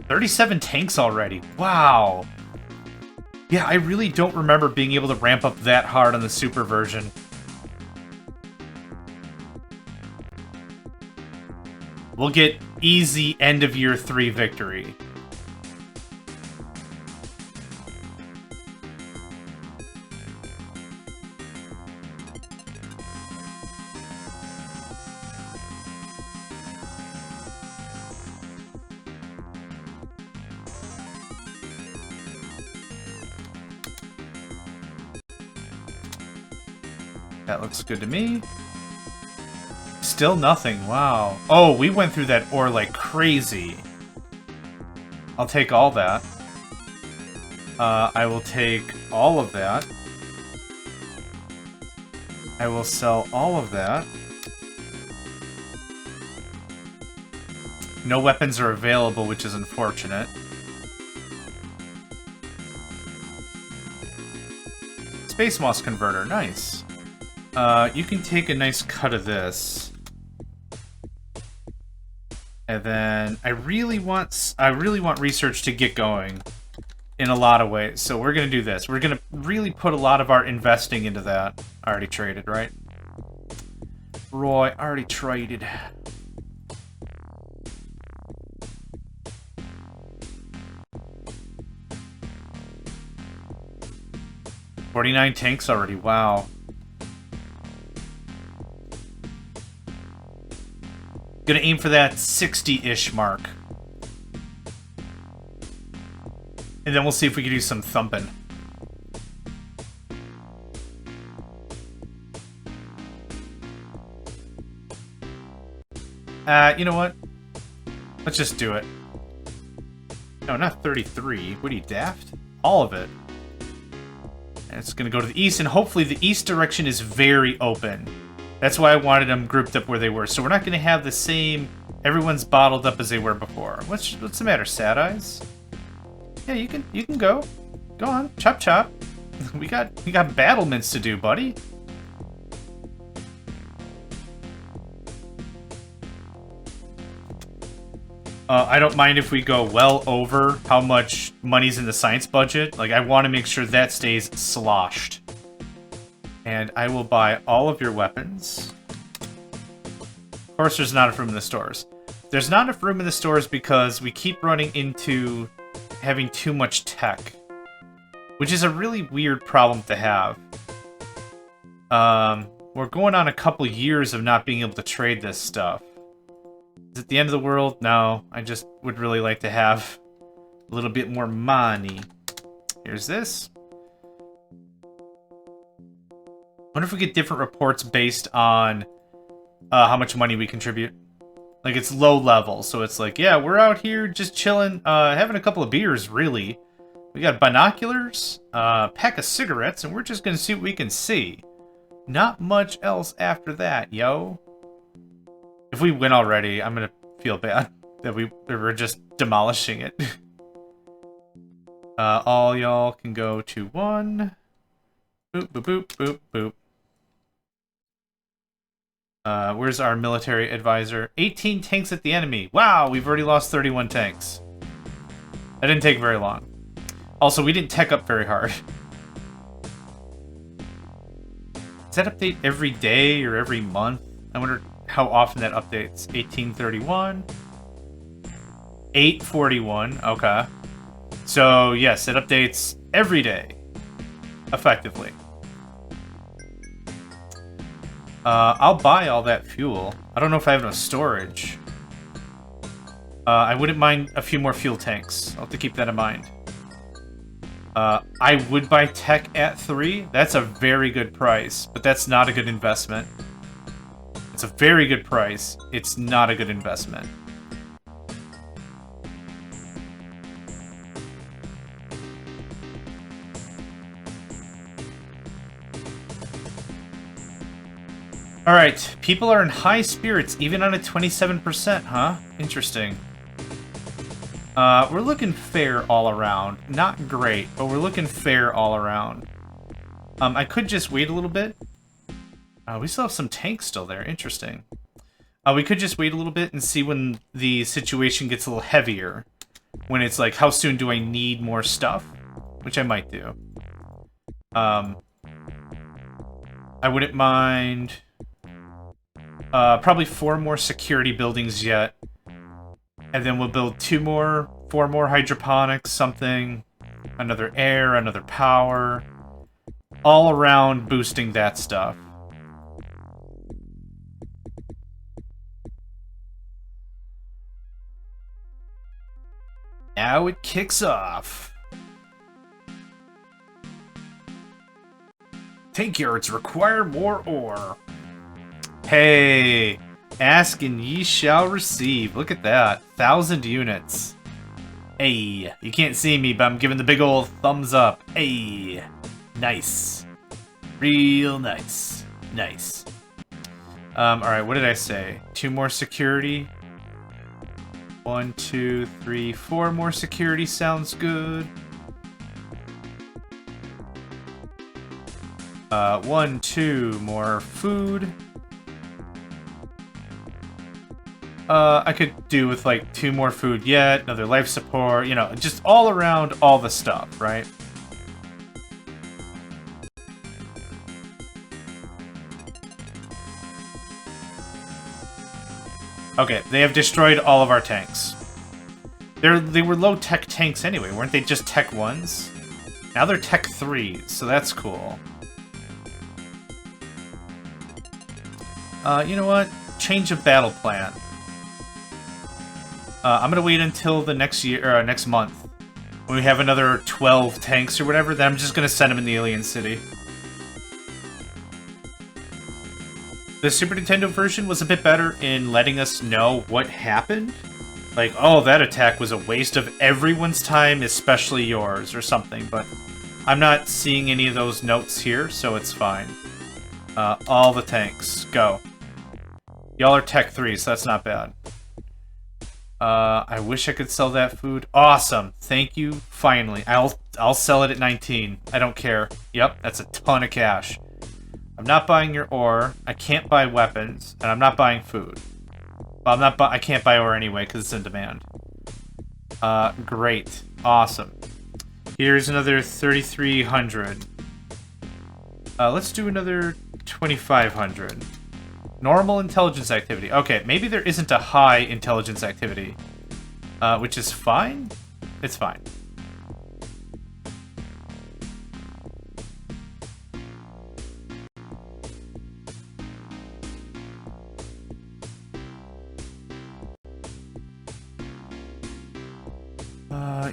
37 tanks already. Wow. Yeah, I really don't remember being able to ramp up that hard on the Super version. We'll get easy end of year 3 victory. That looks good to me. Still nothing, wow. Oh, we went through that ore like crazy. I'll take all that. I will take all of that. I will sell all of that. No weapons are available, which is unfortunate. Space Moss Converter, nice. You can take a nice cut of this. And then I really want research to get going in a lot of ways. So we're going to do this. We're going to really put a lot of our investing into that. I already traded, right? Roy, already traded. $49 tanks already, wow. Gonna aim for that 60-ish mark. And then we'll see if we can do some thumping. You know what? Let's just do it. No, not 33. What are you, daft? All of it. And it's gonna go to the east, and hopefully the east direction is very open. That's why I wanted them grouped up where they were. So we're not going to have the same... Everyone's bottled up as they were before. What's the matter, Sad Eyes? Yeah, you can go. Go on, chop chop. we got battlements to do, buddy. I don't mind if we go well over how much money's in the science budget. Like, I want to make sure that stays sloshed. And I will buy all of your weapons. Of course, there's not enough room in the stores. There's not enough room in the stores because we keep running into having too much tech. Which is a really weird problem to have. We're going on a couple years of not being able to trade this stuff. Is it the end of the world? No. I just would really like to have a little bit more money. Here's this. I wonder if we get different reports based on how much money we contribute. Like, it's low level, so it's like, yeah, we're out here just chilling, having a couple of beers, really. We got binoculars, pack of cigarettes, and we're just gonna see what we can see. Not much else after that, yo. If we win already, I'm gonna feel bad that we're just demolishing it. All y'all can go to 1. Boop, boop, boop, boop, boop. Where's our military advisor? 18 tanks at the enemy. Wow, we've already lost 31 tanks. That didn't take very long. Also, we didn't tech up very hard. Does that update every day or every month? I wonder how often that updates. 1831. 841. Okay. So, yes, it updates every day. Effectively. I'll buy all that fuel. I don't know if I have enough storage. I wouldn't mind a few more fuel tanks. I'll have to keep that in mind. I would buy tech at 3. That's a very good price, but that's not a good investment. It's a very good price. It's not a good investment. Alright, people are in high spirits, even on a 27%, huh? Interesting. We're looking fair all around. Not great, but we're looking fair all around. I could just wait a little bit. We still have some tanks still there. Interesting. We could just wait a little bit and see when the situation gets a little heavier. When it's like, how soon do I need more stuff? Which I might do. I wouldn't mind... probably 4 more security buildings yet. And then we'll build 4 more hydroponics, something. Another air, another power. All around boosting that stuff. Now it kicks off. Tank yards require more ore. Hey, ask and ye shall receive. Look at that, 1,000 units. Hey, you can't see me, but I'm giving the big old thumbs up. Hey, nice. Real nice. Nice. Alright, what did I say? 2 more security. 1, 2, 3, 4 more security sounds good. 1, 2 more food. I could do with like 2 more food yet, another life support, you know, just all around all the stuff, right? Okay, they have destroyed all of our tanks. They were low-tech tanks anyway, weren't they just Tech 1s? Now they're Tech 3s, so that's cool. You know what? Change of battle plan. I'm gonna wait until the next year, or next month, when we have another 12 tanks or whatever. Then I'm just gonna send them in the Alien City. The Super Nintendo version was a bit better in letting us know what happened. Like, oh, that attack was a waste of everyone's time, especially yours, or something. But I'm not seeing any of those notes here, so it's fine. All the tanks, go. Y'all are Tech 3, so that's not bad. I wish I could sell that food. Awesome. Thank you. Finally. I'll sell it at 19. I don't care. Yep, that's a ton of cash. I'm not buying your ore. I can't buy weapons, and I'm not buying food. Well, I can't buy ore anyway because it's in demand. Great. Awesome. Here's another 3,300. Let's do another 2,500. Normal intelligence activity. Okay, maybe there isn't a high intelligence activity. Which is fine? It's fine.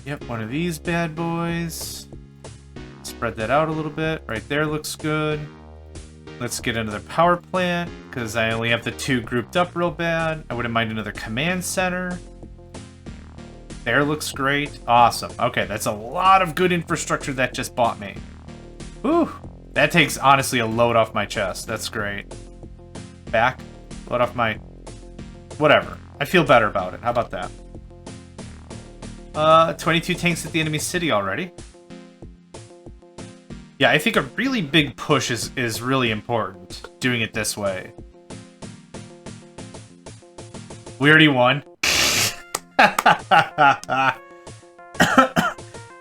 Yep, one of these bad boys. Spread that out a little bit. Right there looks good. Let's get another power plant, because I only have the 2 grouped up real bad. I wouldn't mind another command center. There looks great. Awesome. Okay, that's a lot of good infrastructure that just bought me. Whew. That takes, honestly, a load off my chest. That's great. Back. Load off my... Whatever. I feel better about it. How about that? 22 tanks at the enemy city already. Yeah, I think a really big push is really important, doing it this way. We already won. I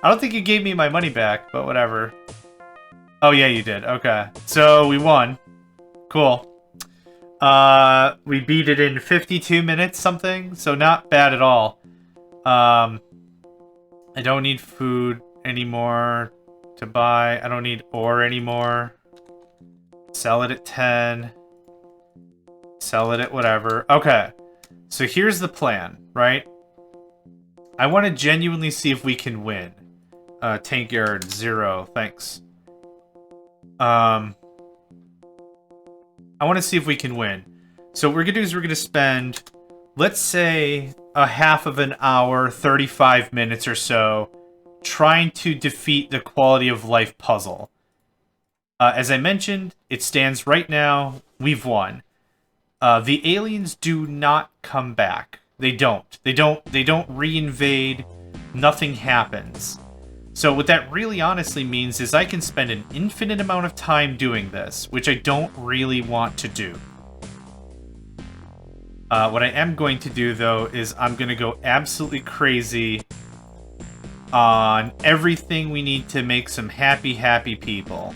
don't think you gave me my money back, but whatever. Oh yeah, you did. Okay. So, we won. Cool. We beat it in 52 minutes something, so not bad at all. I don't need food anymore to buy. I don't need ore anymore. Sell it at 10. Sell it at whatever. Okay. So here's the plan, right? I want to genuinely see if we can win. Tank yard 0. Thanks. I want to see if we can win. So what we're going to do is we're going to spend, let's say, a half of an hour, 35 minutes or so, trying to defeat the quality of life puzzle. As I mentioned, it stands right now, we've won. The aliens do not come back. They don't. They don't re-invade. Nothing happens. So what that really honestly means is I can spend an infinite amount of time doing this, which I don't really want to do. What I am going to do, though, is I'm going to go absolutely crazy on everything we need to make some happy, happy people.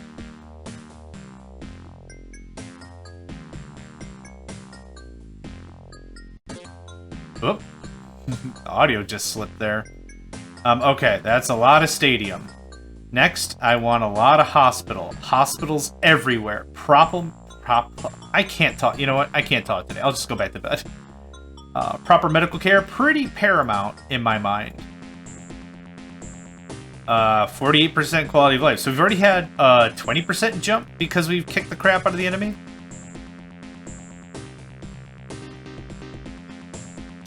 Oop. Audio just slipped there. Okay, that's a lot of stadium. Next, I want a lot of hospital. Hospitals everywhere. I can't talk. You know what? I can't talk today. I'll just go back to bed. Proper medical care, pretty paramount in my mind. 48% quality of life. So we've already had a 20% jump because we've kicked the crap out of the enemy.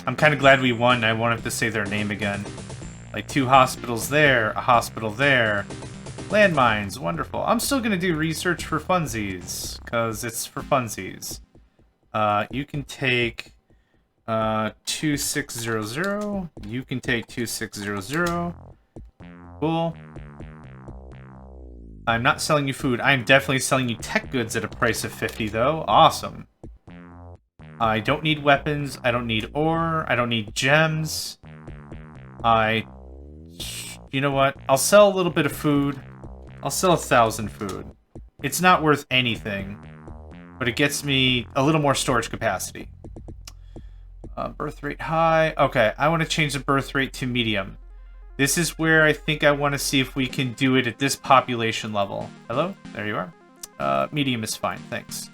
I'm kind of glad we won. I won't have to say their name again. Like 2 hospitals there, a hospital there. Landmines, wonderful. I'm still going to do research for funsies, because it's for funsies. You can take 2600. You can take 2600. Cool. I'm not selling you food. I'm definitely selling you tech goods at a price of 50, though. Awesome. I don't need weapons. I don't need ore. I don't need gems. You know what? I'll sell a little bit of food. I'll sell 1,000 food. It's not worth anything, but it gets me a little more storage capacity. Birth rate high. Okay, I want to change the birth rate to medium. This is where I think I want to see if we can do it at this population level. Hello? There you are. Medium is fine, thanks.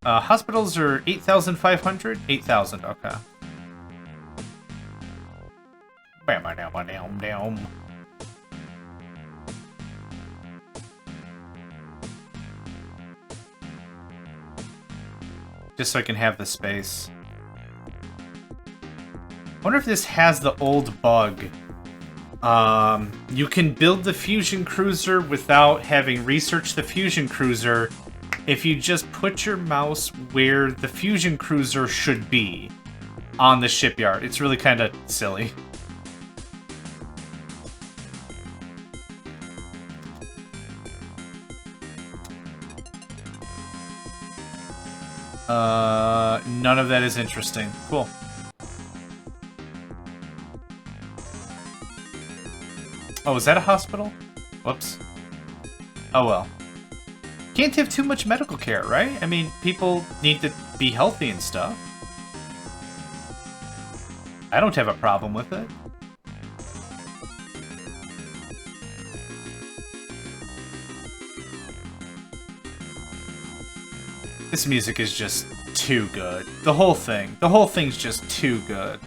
Hospitals are 8,500? 8,000, okay. Bam-a-dam-a-dam-dam. Just so I can have the space. I wonder if this has the old bug. You can build the fusion cruiser without having researched the fusion cruiser if you just put your mouse where the fusion cruiser should be on the shipyard. It's really kind of silly. None of that is interesting. Cool. Oh, is that a hospital? Whoops. Oh well. Can't have too much medical care, right? I mean, people need to be healthy and stuff. I don't have a problem with it. This music is just too good. The whole thing's just too good.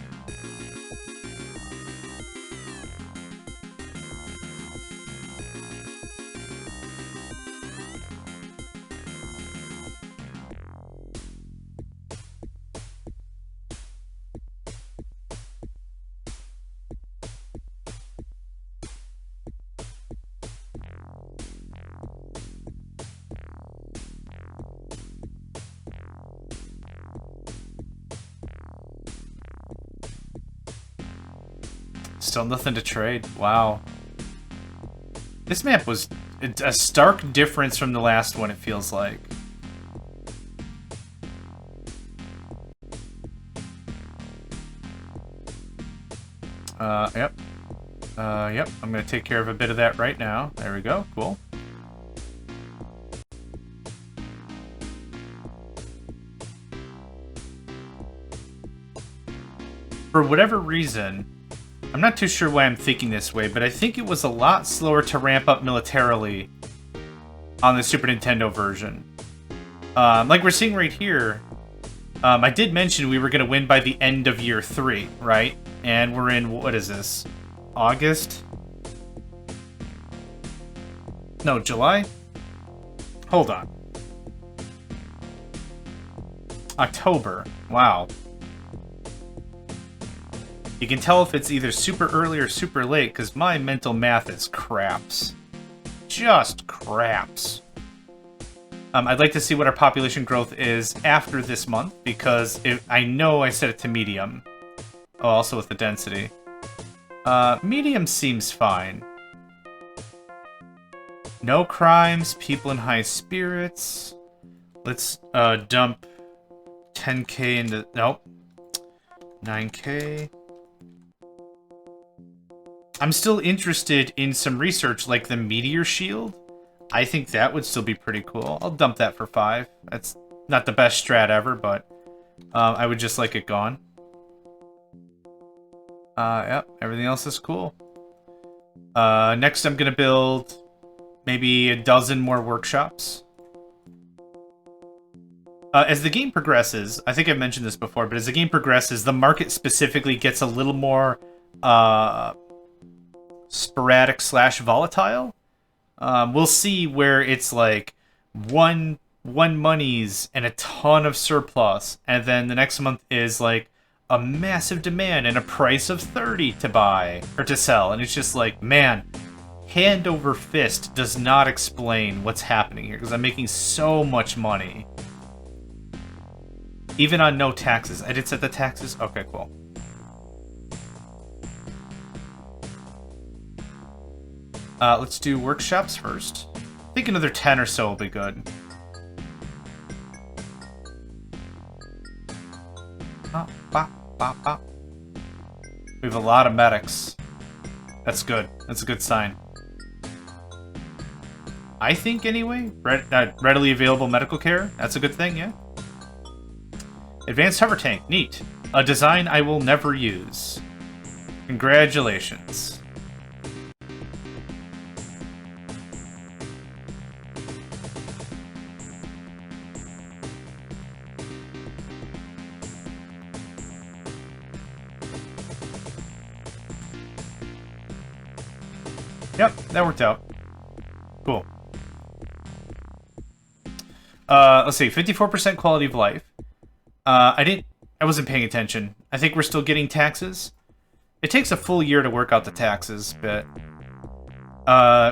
Still nothing to trade. Wow. This map was a stark difference from the last one, it feels like. Yep. Yep, I'm gonna take care of a bit of that right now. There we go, cool. For whatever reason, I'm not too sure why I'm thinking this way, but I think it was a lot slower to ramp up militarily on the Super Nintendo version. Like we're seeing right here, I did mention we were going to win by the end of year 3, right? And we're in, what is this? August? No, July? Hold on. October. Wow. You can tell if it's either super early or super late, because my mental math is craps. Just craps. I'd like to see what our population growth is after this month, because I know I set it to medium. Oh, also with the density. Medium seems fine. No crimes, people in high spirits. Let's dump 10k into... Nope. 9k. I'm still interested in some research like the meteor shield. I think that would still be pretty cool. I'll dump that for 5. That's not the best strat ever, but I would just like it gone. Yep, everything else is cool. Next I'm going to build maybe a dozen more workshops. As the game progresses, I think I've mentioned this before, but as the game progresses, the market specifically gets a little more sporadic / volatile. We'll see where it's like one monies and a ton of surplus, and then the next month is like a massive demand and a price of 30 to buy or to sell, and it's just like, man, hand over fist does not explain what's happening here because I'm making so much money. Even on no taxes. I did set the taxes? Okay, cool. Let's do workshops first. I think another 10 or so will be good. We have a lot of medics. That's good. That's a good sign. I think, anyway. Readily available medical care. That's a good thing, yeah. Advanced hover tank. Neat. A design I will never use. Congratulations. Yep, that worked out. Cool. Let's see, 54% quality of life. I wasn't paying attention. I think we're still getting taxes. It takes a full year to work out the taxes, but...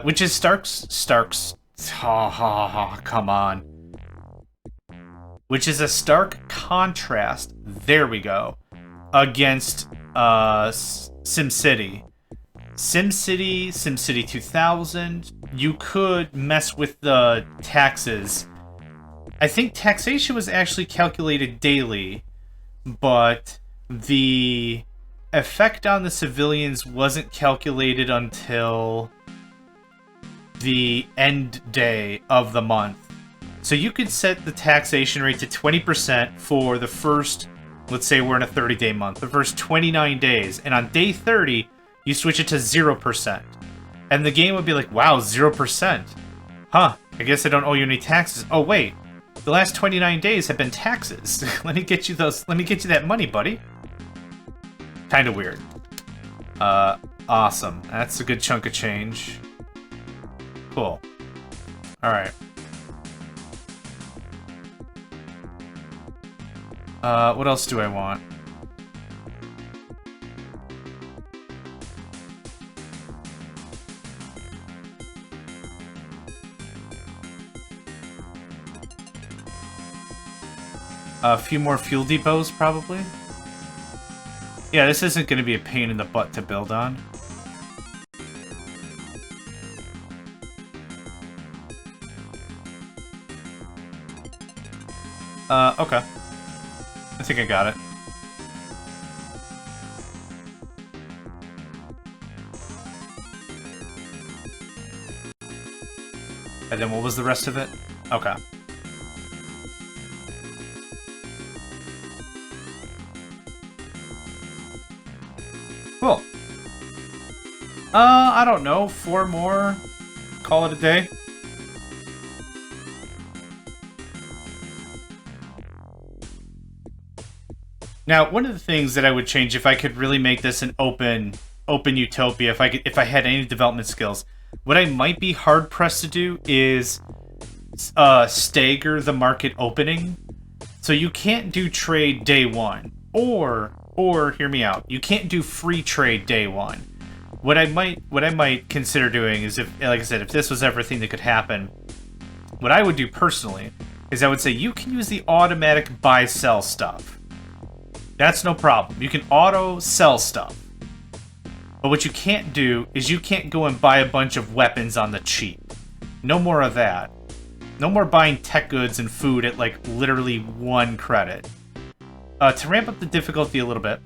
which is Stark's... come on. Which is a stark contrast, there we go, against, SimCity. SimCity 2000, you could mess with the taxes. I think taxation was actually calculated daily, but the effect on the civilians wasn't calculated until the end day of the month. So you could set the taxation rate to 20% for the first, let's say we're in a 30-day month, the first 29 days, and on day 30, you switch it to 0%. And the game would be like, wow, 0%. Huh, I guess I don't owe you any taxes. Oh, wait. The last 29 days have been taxes. Let me get you that money, buddy. Kinda weird. Awesome. That's a good chunk of change. Cool. Alright. What else do I want? A few more fuel depots, probably. Yeah, this isn't going to be a pain in the butt to build on. Okay. I think I got it. And then what was the rest of it? Okay. Cool. I don't know. 4 more. Call it a day. Now, one of the things that I would change if I could really make this an open Utopia, if I had any development skills, what I might be hard pressed to do is stagger the market opening. So you can't do trade day 1, or hear me out, you can't do free trade day 1. What I might consider doing is, if, like I said, if this was everything that could happen, what I would do personally is I would say you can use the automatic buy-sell stuff. That's no problem. You can auto-sell stuff. But what you can't do is you can't go and buy a bunch of weapons on the cheap. No more of that. No more buying tech goods and food at, like, literally 1 credit. To ramp up the difficulty a little bit,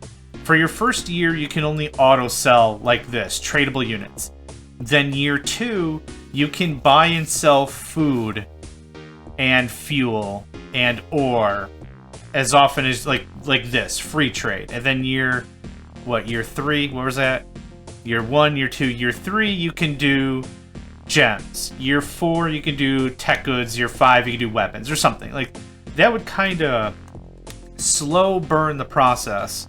for your first year, you can only auto-sell like this, tradable units. Then year 2, you can buy and sell food and fuel and ore as often as, like this, free trade. And then year 3, what was that? Year 1, year 2, year 3, you can do gems. Year 4, you can do tech goods. Year 5, you can do weapons or something. Like, that would kind of slow burn the process.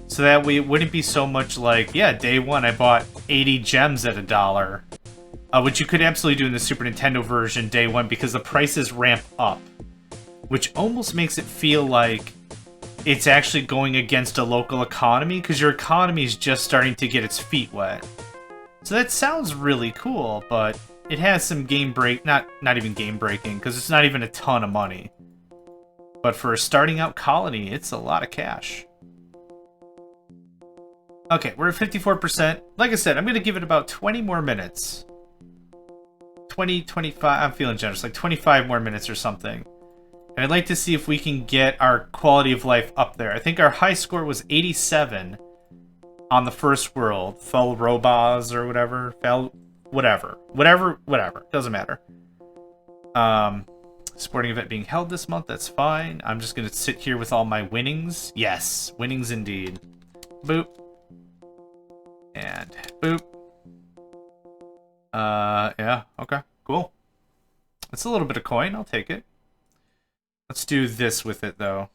So that way it wouldn't be so much like, yeah, day 1 I bought 80 gems at $1. Which you could absolutely do in the Super Nintendo version day 1 because the prices ramp up. Which almost makes it feel like it's actually going against a local economy because your economy is just starting to get its feet wet. So that sounds really cool, but it has some game break, not even game breaking, because it's not even a ton of money. But for a starting out colony, it's a lot of cash. Okay, we're at 54%. Like I said, I'm going to give it about 20 more minutes. 20, 25, I'm feeling generous, like 25 more minutes or something. And I'd like to see if we can get our quality of life up there. I think our high score was 87 on the first world. Fel Robaz or whatever. Whatever. Doesn't matter. Sporting event being held this month, that's fine. I'm just going to sit here with all my winnings. Yes, winnings indeed. Boop. And boop. Yeah, okay, cool. That's a little bit of coin, I'll take it. Let's do this with it, though.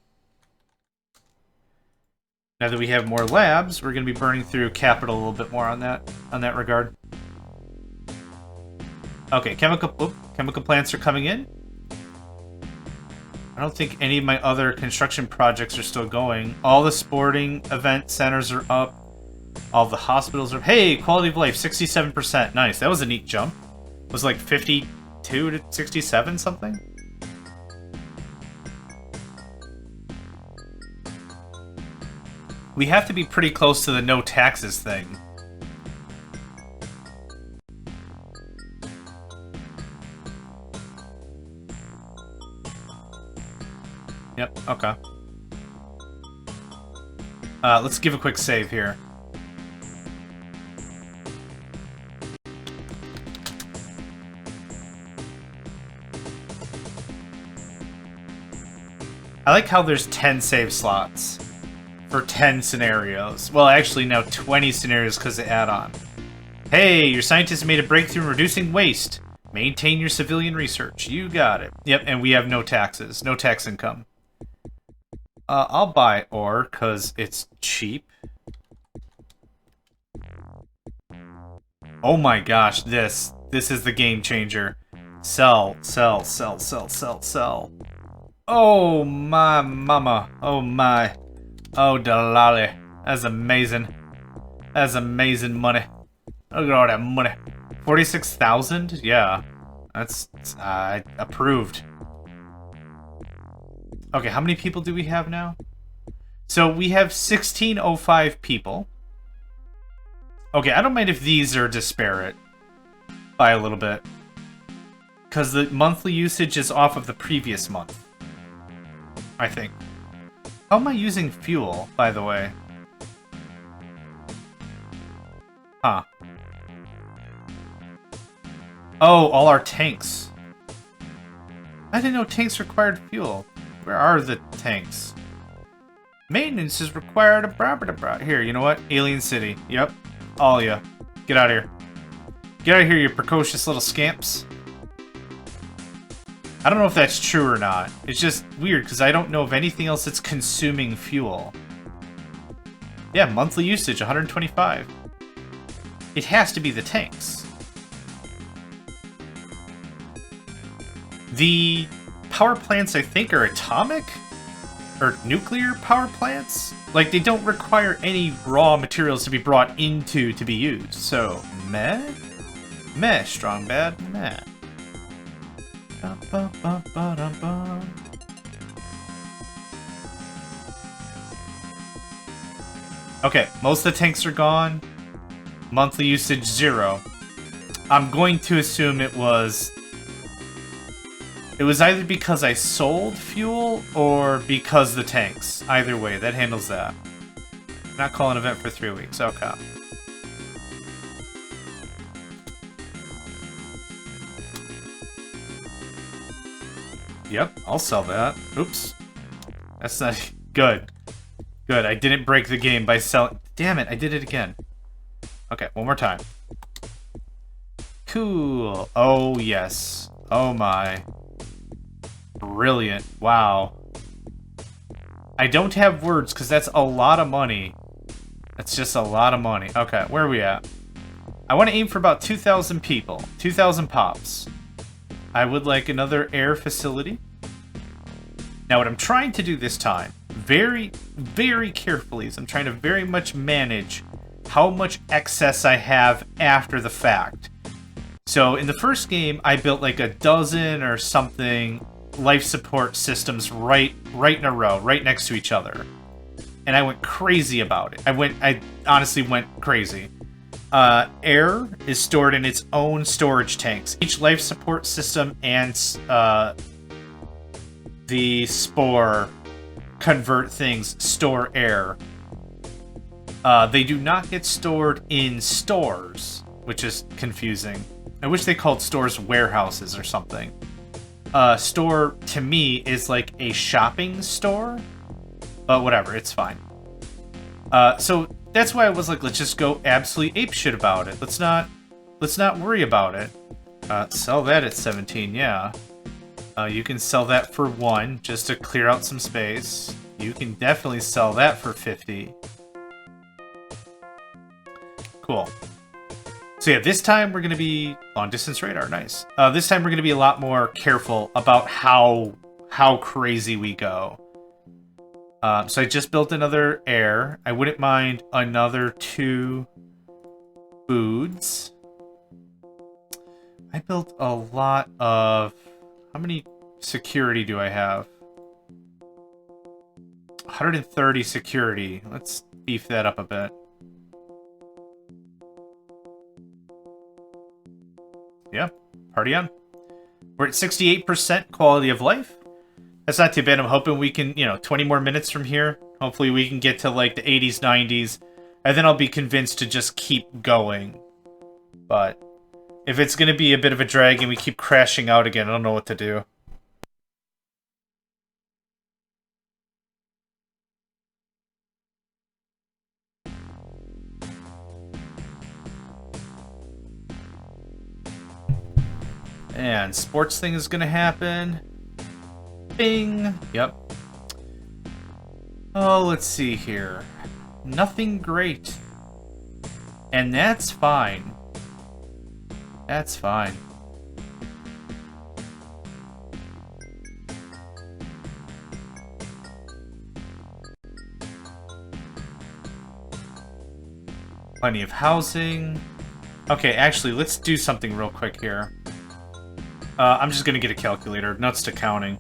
Now that we have more labs, we're going to be burning through capital a little bit more on that regard. Okay, chemical plants are coming in. I don't think any of my other construction projects are still going. All the sporting event centers are up. All the hospitals are... Hey, quality of life, 67%. Nice, that was a neat jump. It was like 52 to 67 something? We have to be pretty close to the no taxes thing. Yep, okay. Let's give a quick save here. I like how there's 10 save slots for 10 scenarios. Well, actually now 20 scenarios because of add-on. Hey, your scientists made a breakthrough in reducing waste. Maintain your civilian research. You got it. Yep, and we have no taxes. No tax income. I'll buy ore because it's cheap. Oh my gosh, this is the game changer. Sell, sell, sell, sell, sell, sell. Oh my mama. Oh my. Oh Delali. That's amazing. That's amazing money. Look at all that money. 46,000? Yeah. That's approved. Okay, how many people do we have now? So we have 1605 people. Okay, I don't mind if these are disparate by a little bit. Because the monthly usage is off of the previous month. I think. How am I using fuel, by the way? Huh. Oh, all our tanks. I didn't know tanks required fuel. Where are the tanks? Maintenance is required. Here, you know what? Alien City. Yep. All ya. Get out of here. Get out of here, you precocious little scamps. I don't know if that's true or not. It's just weird, because I don't know of anything else that's consuming fuel. Yeah, monthly usage, 125. It has to be the tanks. The power plants, I think, are atomic? Or nuclear power plants? Like, they don't require any raw materials to be brought into to be used. So, meh? Meh, strong bad, meh. Okay, most of the tanks are gone. Monthly usage 0. I'm going to assume it was It was either because I sold fuel or because the tanks. Either way, that handles that. Not call an event for 3 weeks. Okay. Yep, I'll sell that. Oops. That's not good. Good, I didn't break the game by selling... Damn it, I did it again. Okay, one more time. Cool. Oh, yes. Oh, my. Brilliant. Wow. I don't have words, because that's a lot of money. That's just a lot of money. Okay, where are we at? I want to aim for about 2,000 people. 2,000 pops. I would like another air facility. Now, what I'm trying to do this time, very, very carefully, is I'm trying to very much manage how much excess I have after the fact. So, in the first game, I built like a dozen or something life support systems right in a row, right next to each other. And I went crazy about it. I honestly went crazy. Air is stored in its own storage tanks. Each life support system and the spore convert things store air. They do not get stored in stores, which is confusing. I wish they called stores warehouses or something. Store, to me, is like a shopping store. But whatever, it's fine. So that's why I was like, let's just go absolutely apeshit about it. Let's not worry about it. Sell that at 17, yeah. You can sell that for 1, just to clear out some space. You can definitely sell that for 50. Cool. So yeah, this time we're going to be long-distance radar. Nice. This time we're going to be a lot more careful about how crazy we go. So I just built another air. I wouldn't mind another 2 foods. I built a lot of... How many security do I have? 130 security. Let's beef that up a bit. Yeah, party on. We're at 68% quality of life. That's not too bad. I'm hoping we can, 20 more minutes from here. Hopefully we can get to like the 80s, 90s. And then I'll be convinced to just keep going. But if it's going to be a bit of a drag and we keep crashing out again, I don't know what to do. And sports thing is going to happen. Bing! Yep. Oh, let's see here. Nothing great. And that's fine. That's fine. Plenty of housing. Okay, actually, let's do something real quick here. I'm just gonna get a calculator. Nuts to counting.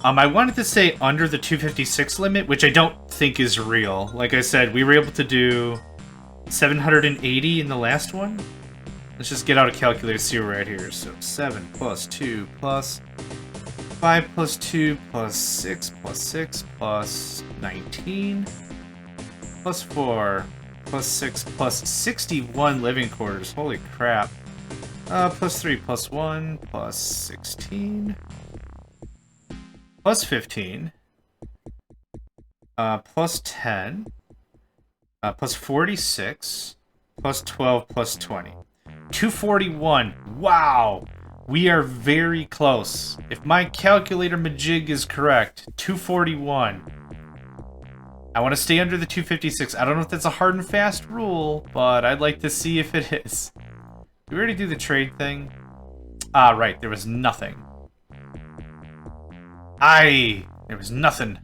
I wanted to say under the 256 limit, which I don't think is real. Like I said, we were able to do 780 in the last one. Let's just get out a calculator to see where we're at here. So 7 plus 2 plus 5 plus 2 plus 6 plus 6 plus 19 plus 4 plus 6 plus 61 living quarters. Holy crap. Plus 3 plus 1 plus 16 plus 15 plus 10 plus 46 plus 12 plus 20. 241. Wow! We are very close. If my calculator majig is correct, 241. I want to stay under the 256. I don't know if that's a hard and fast rule, but I'd like to see if it is. Did we already do the trade thing? Ah, right. There was nothing. There was nothing.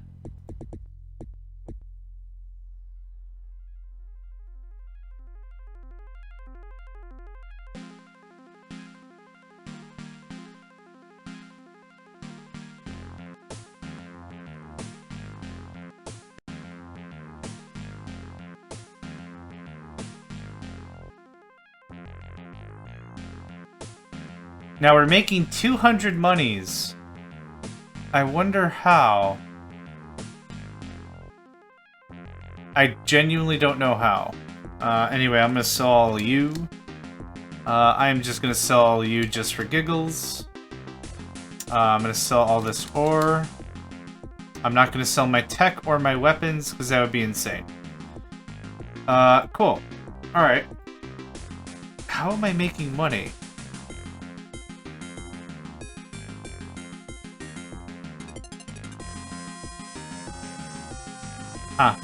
Now we're making 200 monies I wonder how. I genuinely don't know how. Anyway, I'm gonna sell all you. I'm just gonna sell all you just for giggles. I'm gonna sell all this ore. I'm not gonna sell my tech or my weapons, because that would be insane. Cool. Alright. How am I making money? Huh.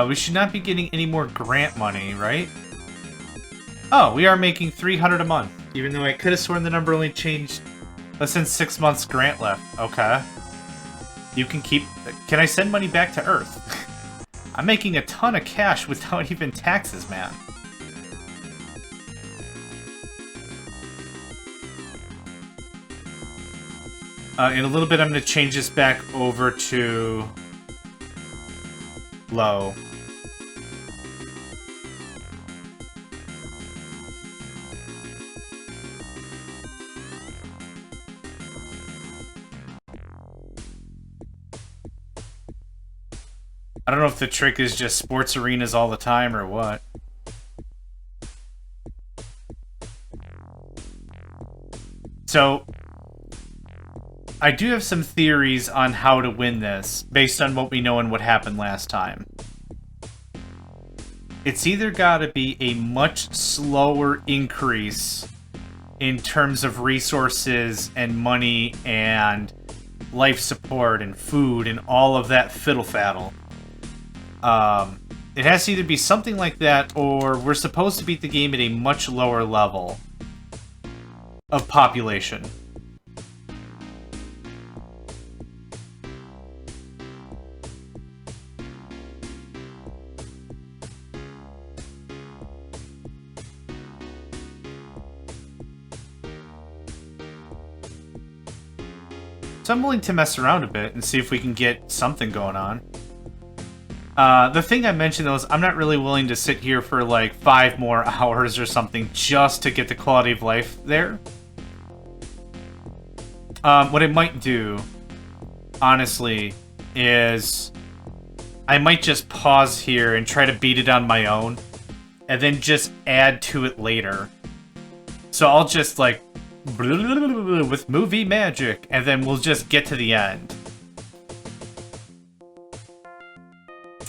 We should not be getting any more grant money, right? Oh, we are making 300 a month, even though I could have sworn the number only changed less than 6 months grant left. Okay. You can keep... Can I send money back to Earth? I'm making a ton of cash without even taxes, man. In a little bit, I'm going to change this back over to low. I don't know if the trick is just sports arenas all the time or what. So, I do have some theories on how to win this, based on what we know and what happened last time. It's either gotta be a much slower increase in terms of resources and money and life support and food and all of that fiddle-faddle. It has to either be something like that, or we're supposed to beat the game at a much lower level of population. So I'm willing to mess around a bit and see if we can get something going on. The thing I mentioned, though, is I'm not really willing to sit here for, like, 5 more hours or something just to get the quality of life there. What I might do, honestly, is I might just pause here and try to beat it on my own, and then just add to it later. So I'll just, like, with movie magic, and then we'll just get to the end.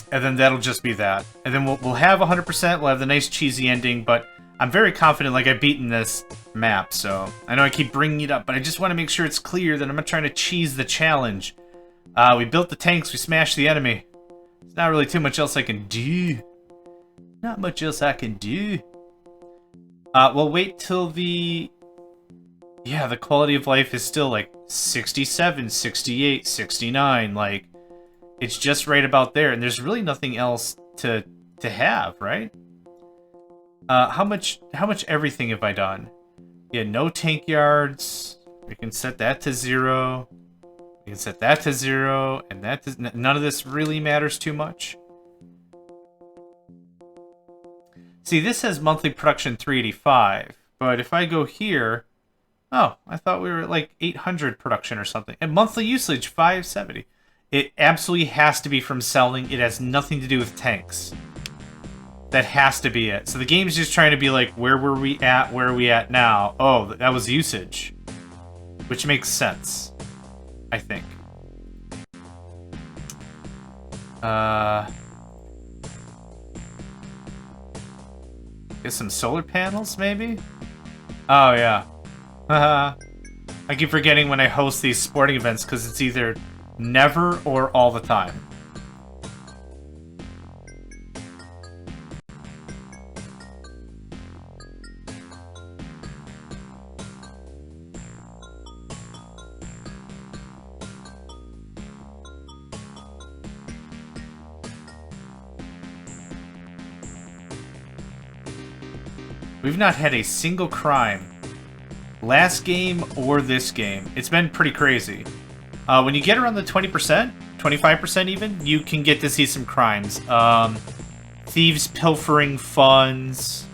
And then that'll just be that. And then we'll have 100%, we'll have the nice cheesy ending, but I'm very confident, like, I've beaten this map, so... I know I keep bringing it up, but I just want to make sure it's clear that I'm not trying to cheese the challenge. We built the tanks, we smashed the enemy. There's not really too much else I can do. Not much else I can do. We'll wait till the... Yeah, the quality of life is still, like, 67, 68, 69, like... It's just right about there, and there's really nothing else to have, right? How much everything have I done? Yeah, no tank yards. We can set that to 0. We can set that to 0, and that does, none of this really matters too much. See, this says monthly production 385, but if I go here, oh, I thought we were at like 800 production or something, and monthly usage 570. It absolutely has to be from selling. It has nothing to do with tanks. That has to be it. So the game's just trying to be like, where were we at? Where are we at now? Oh, that was usage. Which makes sense, I think. Get some solar panels, maybe? Oh, yeah. I keep forgetting when I host these sporting events, because it's either never or all the time. We've not had a single crime. Last game or this game. It's been pretty crazy. When you get around the 20%, 25% even, you can get to see some crimes. Thieves pilfering funds.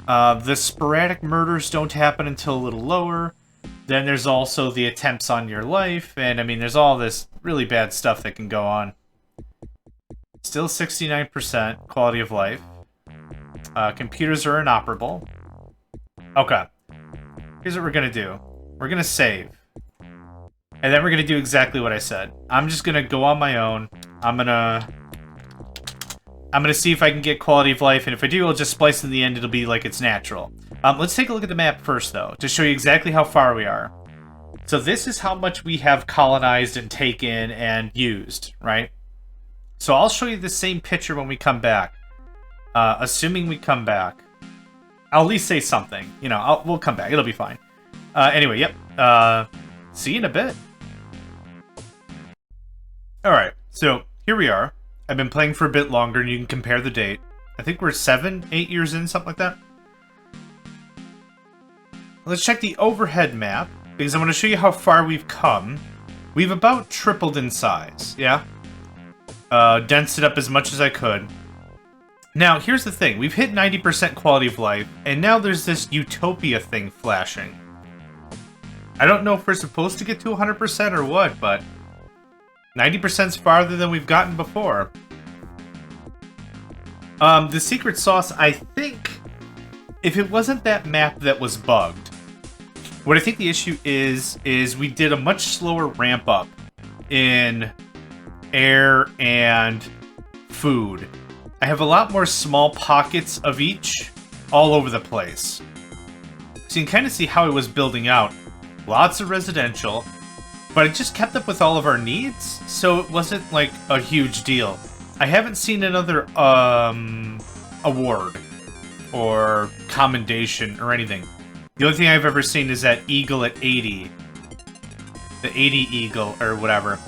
The sporadic murders don't happen until a little lower. Then there's also the attempts on your life, and I mean, there's all this really bad stuff that can go on. Still 69% quality of life. Computers are inoperable. Okay. Here's what we're gonna do. We're gonna save. And then we're gonna do exactly what I said. I'm just gonna go on my own. I'm gonna see if I can get quality of life, and if I do, I'll just splice in the end, it'll be like it's natural. Let's take a look at the map first, though, to show you exactly how far we are. So this is how much we have colonized and taken and used, right? So I'll show you the same picture when we come back. Assuming we come back. I'll at least say something. You know, we'll come back. It'll be fine. Anyway, yep. See you in a bit. Alright, so here we are. I've been playing for a bit longer, and you can compare the date. I think we're 7, 8 years in, something like that. Let's check the overhead map, because I want to show you how far we've come. We've about tripled in size, yeah? Densed it up as much as I could. Now, here's the thing. We've hit 90% quality of life, and now there's this Utopia thing flashing. I don't know if we're supposed to get to 100% or what, but 90%'s farther than we've gotten before. The secret sauce, I think, if it wasn't that map that was bugged, what I think the issue is we did a much slower ramp up in air and food. I have a lot more small pockets of each all over the place. So you can kind of see how it was building out. Lots of residential, but it just kept up with all of our needs, so it wasn't like a huge deal. I haven't seen another award or commendation or anything. The only thing I've ever seen is that eagle at 80. The 80 eagle, or whatever.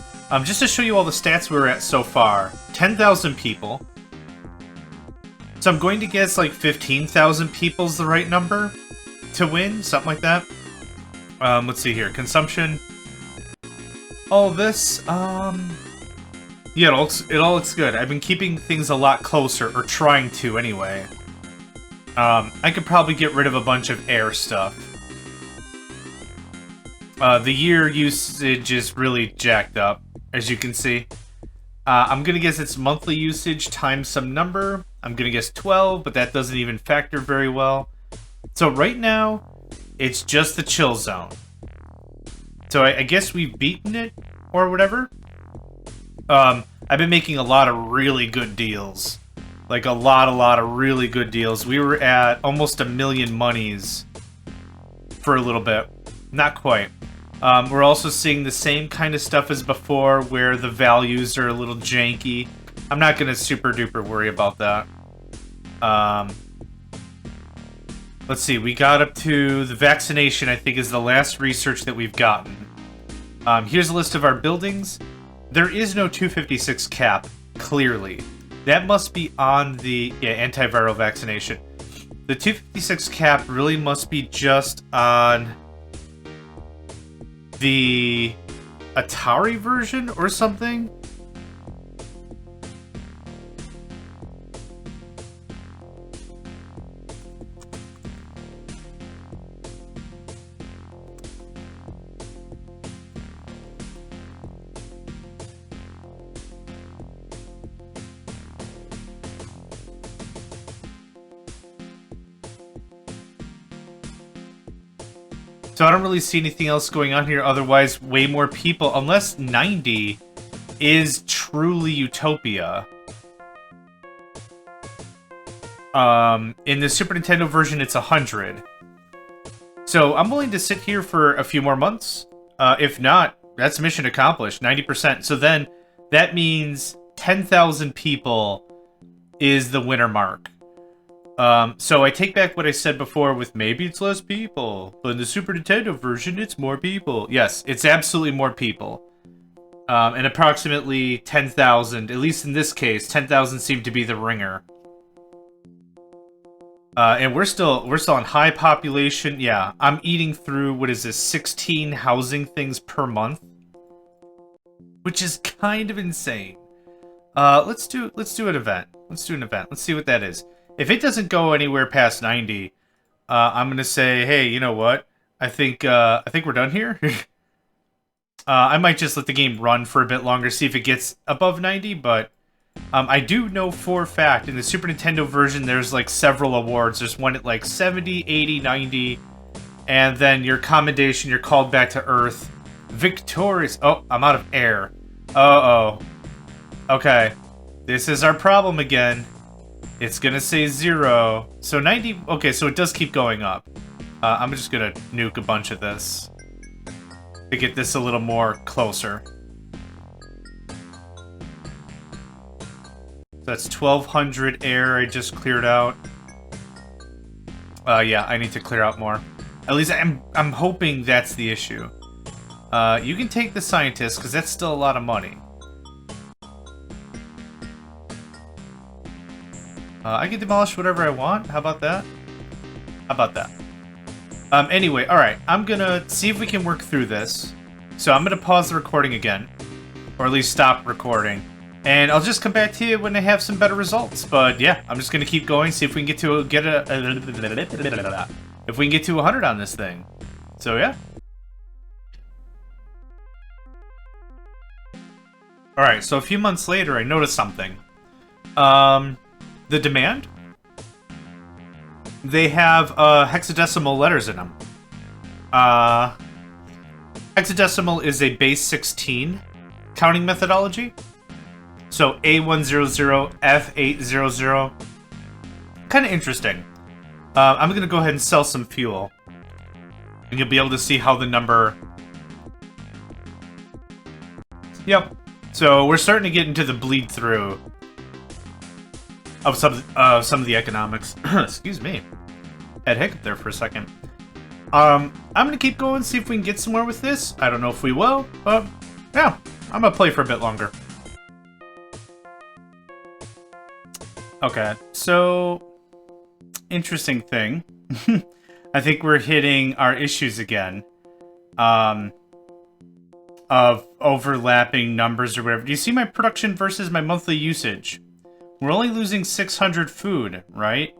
Just to show you all the stats we're at so far. 10,000 people. So I'm going to guess like 15,000 people's the right number to win, something like that. Let's see here. Consumption. All this, yeah, it all looks good. I've been keeping things a lot closer, or trying to anyway. I could probably get rid of a bunch of air stuff. The year usage is really jacked up, as you can see. I'm gonna guess it's monthly usage times some number. I'm gonna guess 12, but that doesn't even factor very well. So right now, it's just the chill zone. So I guess we've beaten it, or whatever. I've been making a lot of really good deals. Like, a lot of really good deals. We were at almost 1 million monies for a little bit. Not quite. We're also seeing the same kind of stuff as before, where the values are a little janky. I'm not going to super duper worry about that. Let's see, we got up to the vaccination, I think, is the last research that we've gotten. Here's a list of our buildings. There is no 256 cap, clearly. That must be on the antiviral vaccination. The 256 cap really must be just on the Atari version or something. So I don't really see anything else going on here, otherwise way more people, unless 90 is truly Utopia. In the Super Nintendo version, it's 100. So I'm willing to sit here for a few more months. If not, that's mission accomplished, 90%. So then, that means 10,000 people is the winner mark. So I take back what I said before with maybe it's less people, but in the Super Nintendo version, it's more people. Yes, it's absolutely more people. And approximately 10,000, at least in this case, 10,000 seem to be the ringer. And we're still on high population. Yeah, I'm eating through, what is this, 16 housing things per month? Which is kind of insane. Let's do an event. Let's do an event. Let's see what that is. If it doesn't go anywhere past 90, I'm going to say, hey, you know what? I think we're done here. I might just let the game run for a bit longer, see if it gets above 90, but I do know for a fact in the Super Nintendo version there's like several awards. There's one at like 70, 80, 90, and then your commendation, you're called back to Earth. Victorious. Oh, I'm out of air. Uh-oh. Okay. This is our problem again. It's gonna say 0. So 90... Okay, so it does keep going up. I'm just gonna nuke a bunch of this to get this a little more closer. So that's 1200 air I just cleared out. Yeah, I need to clear out more. At least I'm hoping that's the issue. You can take the scientist, because that's still a lot of money. I can demolish whatever I want. How about that? How about that? Anyway, alright. I'm gonna see if we can work through this. So I'm gonna pause the recording again. Or at least stop recording. And I'll just come back to you when I have some better results. But yeah, I'm just gonna keep going, see if we can get to if we can get to 100 on this thing. So yeah. Alright, so a few months later I noticed something. The demand? They have hexadecimal letters in them. Hexadecimal is a base 16 counting methodology. So A100, F800. Kind of interesting. I'm going to go ahead and sell some fuel. And you'll be able to see how the number... Yep. So we're starting to get into the bleed through of some of the economics. Excuse me. Had hiccup there for a second. I'm gonna keep going, see if we can get somewhere with this. I don't know if we will, but yeah, I'm gonna play for a bit longer. Okay, so interesting thing. I think we're hitting our issues again. Of overlapping numbers or whatever. Do you see my production versus my monthly usage? We're only losing 600 food, right?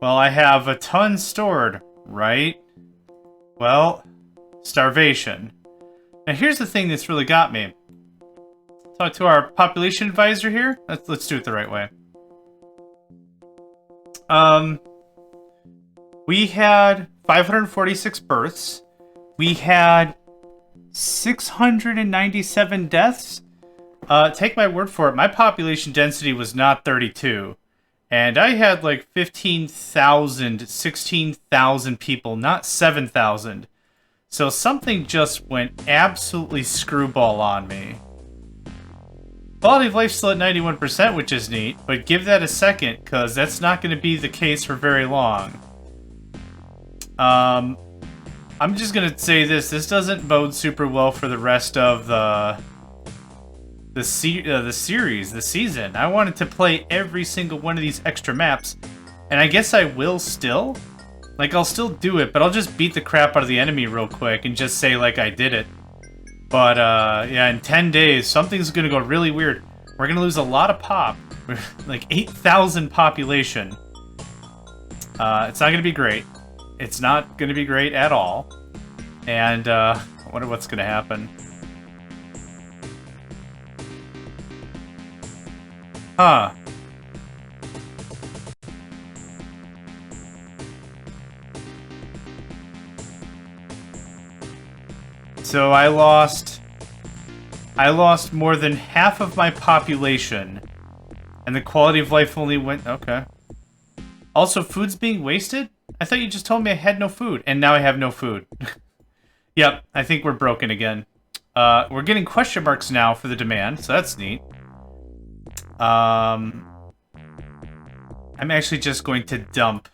Well, I have a ton stored, right? Well, starvation. Now here's the thing that's really got me. Talk to our population advisor here. Let's do it the right way. We had 546 births. We had 697 deaths. Take my word for it, my population density was not 32. And I had like 15,000, 16,000 people, not 7,000. So something just went absolutely screwball on me. Quality of life still at 91%, which is neat, but give that a second, because that's not going to be the case for very long. I'm just going to say this doesn't bode super well for the rest of the series, the season. I wanted to play every single one of these extra maps, and I guess I will still. Like, I'll still do it, but I'll just beat the crap out of the enemy real quick and just say, like, I did it. But, yeah, in 10 days, something's gonna go really weird. We're gonna lose a lot of pop. Like, 8,000 population. It's not gonna be great. It's not gonna be great at all. And, I wonder what's gonna happen. Huh. So I lost more than half of my population, and the quality of life only went... Okay. Also, food's being wasted? I thought you just told me I had no food, and now I have no food. Yep, I think we're broken again. We're getting question marks now for the demand, so that's neat. I'm actually just going to dump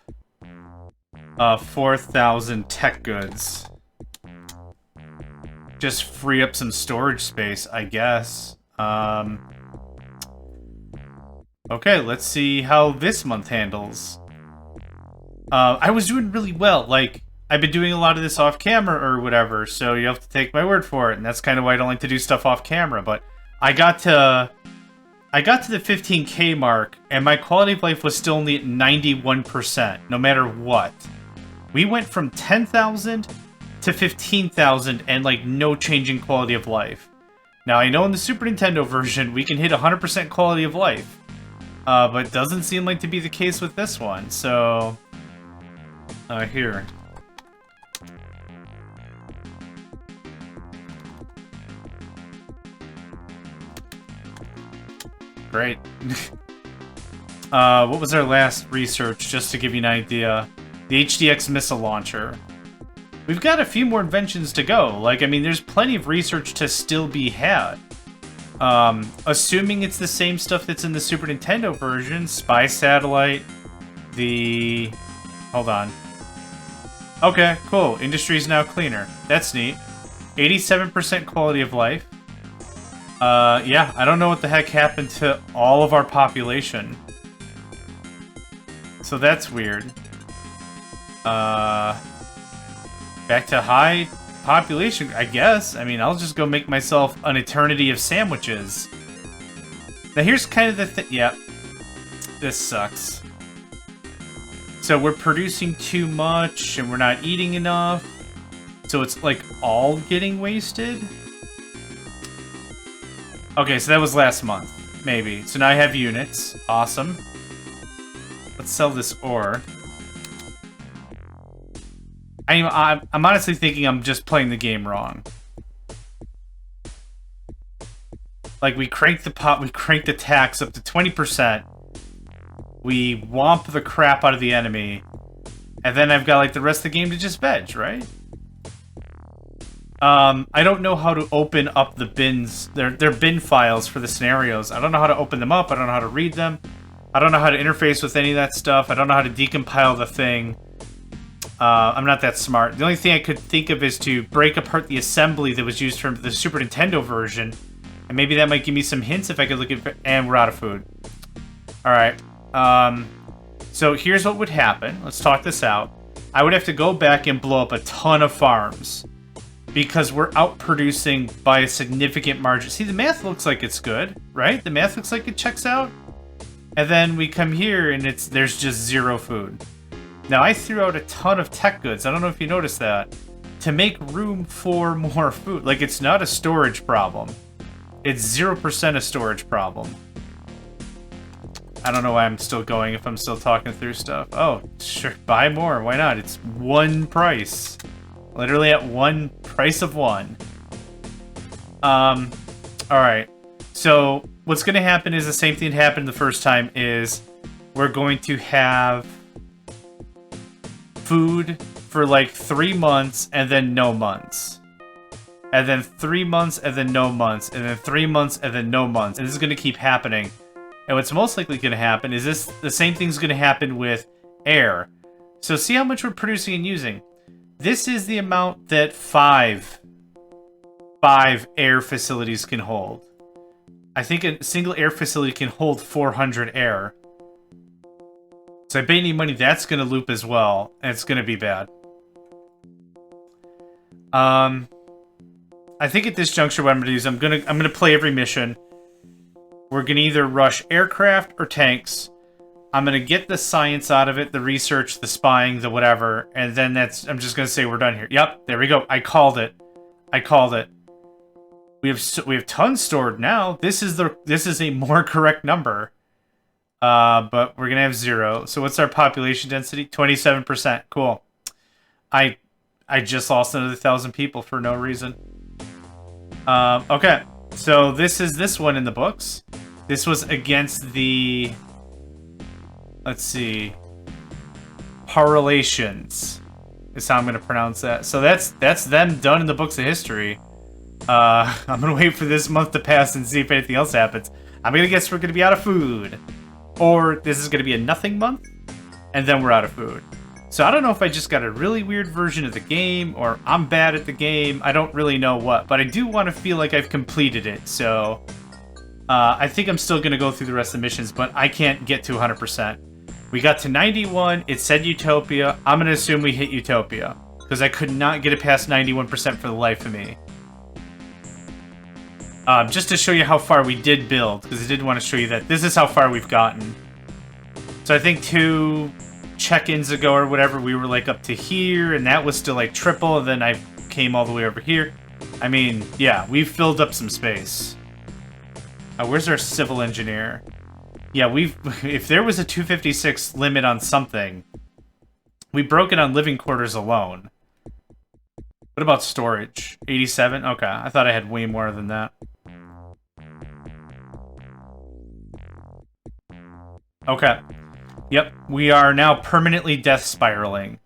4,000 tech goods. Just free up some storage space, I guess. Okay, let's see how this month handles. I was doing really well. Like, I've been doing a lot of this off camera or whatever, so you have to take my word for it, and that's kind of why I don't like to do stuff off camera. But I got to the 15K mark, and my quality of life was still only at 91%, no matter what. We went from 10,000 to 15,000 and, like, no change in quality of life. Now, I know in the Super Nintendo version, we can hit 100% quality of life. But it doesn't seem like to be the case with this one, so... here. Great. What was our last research, just to give you an idea? The HDX missile launcher. We've got a few more inventions to go. Like, I mean, there's plenty of research to still be had. Assuming it's the same stuff that's in the Super Nintendo version, spy satellite, the... Hold on. Okay, cool. Industry's now cleaner. That's neat. 87% quality of life. Yeah, I don't know what the heck happened to all of our population. So that's weird. Back to high population, I guess. I mean, I'll just go make myself an eternity of sandwiches. Now here's kind of the thing. Yep. This sucks. So we're producing too much and we're not eating enough. So it's like all getting wasted. Okay, so that was last month. Maybe. So now I have units. Awesome. Let's sell this ore. I'm honestly thinking I'm just playing the game wrong. Like, we crank the tax up to 20%. We womp the crap out of the enemy. And then I've got, like, the rest of the game to just veg, right? I don't know how to open up the bins. They're bin files for the scenarios. I don't know how to open them up. I don't know how to read them. I don't know how to interface with any of that stuff. I don't know how to decompile the thing. I'm not that smart. The only thing I could think of is to break apart the assembly that was used from the Super Nintendo version. And maybe that might give me some hints if I could look at... And we're out of food. Alright. So here's what would happen. Let's talk this out. I would have to go back and blow up a ton of farms. Because we're outproducing by a significant margin. See, the math looks like it's good, right? The math looks like it checks out. And then we come here and there's just zero food. Now, I threw out a ton of tech goods. I don't know if you noticed that. To make room for more food. Like, it's not a storage problem. It's 0% a storage problem. I don't know why I'm still going if I'm still talking through stuff. Oh, sure. Buy more. Why not? It's one price. Literally at one price of one. Alright. So, what's going to happen is the same thing that happened the first time is we're going to have food for like 3 months and then no months. And then 3 months and then no months. And then 3 months and then no months. And this is going to keep happening. And what's most likely going to happen is the same thing's going to happen with air. So see how much we're producing and using. This is the amount that five air facilities can hold. I think a single air facility can hold 400 air. So I bet any money that's going to loop as well, and it's going to be bad. I think at this juncture what I'm going to do is I'm going to play every mission. We're going to either rush aircraft or tanks. I'm going to get the science out of it, the research, the spying, the whatever, and then I'm just going to say we're done here. Yep, there we go. I called it. I called it. We have tons stored now. This is a more correct number. But we're gonna have 0. So what's our population density? 27%. Cool. I just lost another 1,000 people for no reason. Okay. So this is this one in the books. This was against the... Let's see. Parillatians is how I'm gonna pronounce that. So that's them done in the books of history. I'm gonna wait for this month to pass and see if anything else happens. I'm gonna guess we're gonna be out of food. Or this is going to be a nothing month, and then we're out of food. So I don't know if I just got a really weird version of the game, or I'm bad at the game. I don't really know what, but I do want to feel like I've completed it. So I think I'm still going to go through the rest of the missions, but I can't get to 100%. We got to 91. It said Utopia. I'm going to assume we hit Utopia, because I could not get it past 91% for the life of me. Just to show you how far we did build, because I did want to show you that this is how far we've gotten. So I think 2 check-ins ago or whatever, we were like up to here, and that was still like triple, and then I came all the way over here. I mean, yeah, we've filled up some space. Where's our civil engineer? Yeah, if there was a 256 limit on something, we broke it on living quarters alone. What about storage? 87? Okay, I thought I had way more than that. Okay. Yep, we are now permanently death spiraling.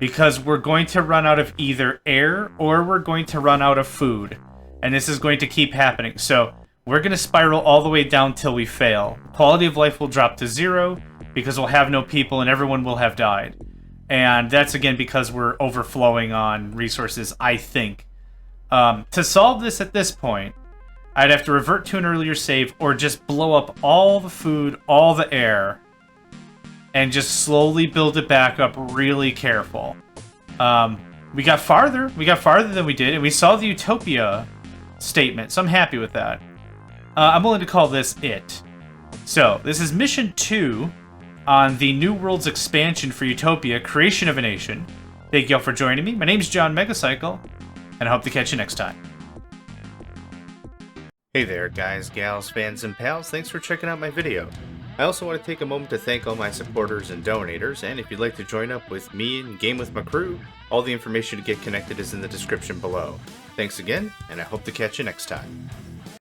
Because we're going to run out of either air or we're going to run out of food. And this is going to keep happening. So we're going to spiral all the way down till we fail. Quality of life will drop to 0 because we'll have no people and everyone will have died. And that's, again, because we're overflowing on resources, I think. To solve this at this point, I'd have to revert to an earlier save or just blow up all the food, all the air, and just slowly build it back up really careful. We got farther. We got farther than we did, and we saw the Utopia statement, so I'm happy with that. I'm willing to call this it. So, this is Mission 2 on the New World's expansion for Utopia, Creation of a Nation. Thank you all for joining me. My name's JohnMegacycle, and I hope to catch you next time. Hey there, guys, gals, fans, and pals. Thanks for checking out my video. I also want to take a moment to thank all my supporters and donators, and if you'd like to join up with me and game with my crew, all the information to get connected is in the description below. Thanks again, and I hope to catch you next time.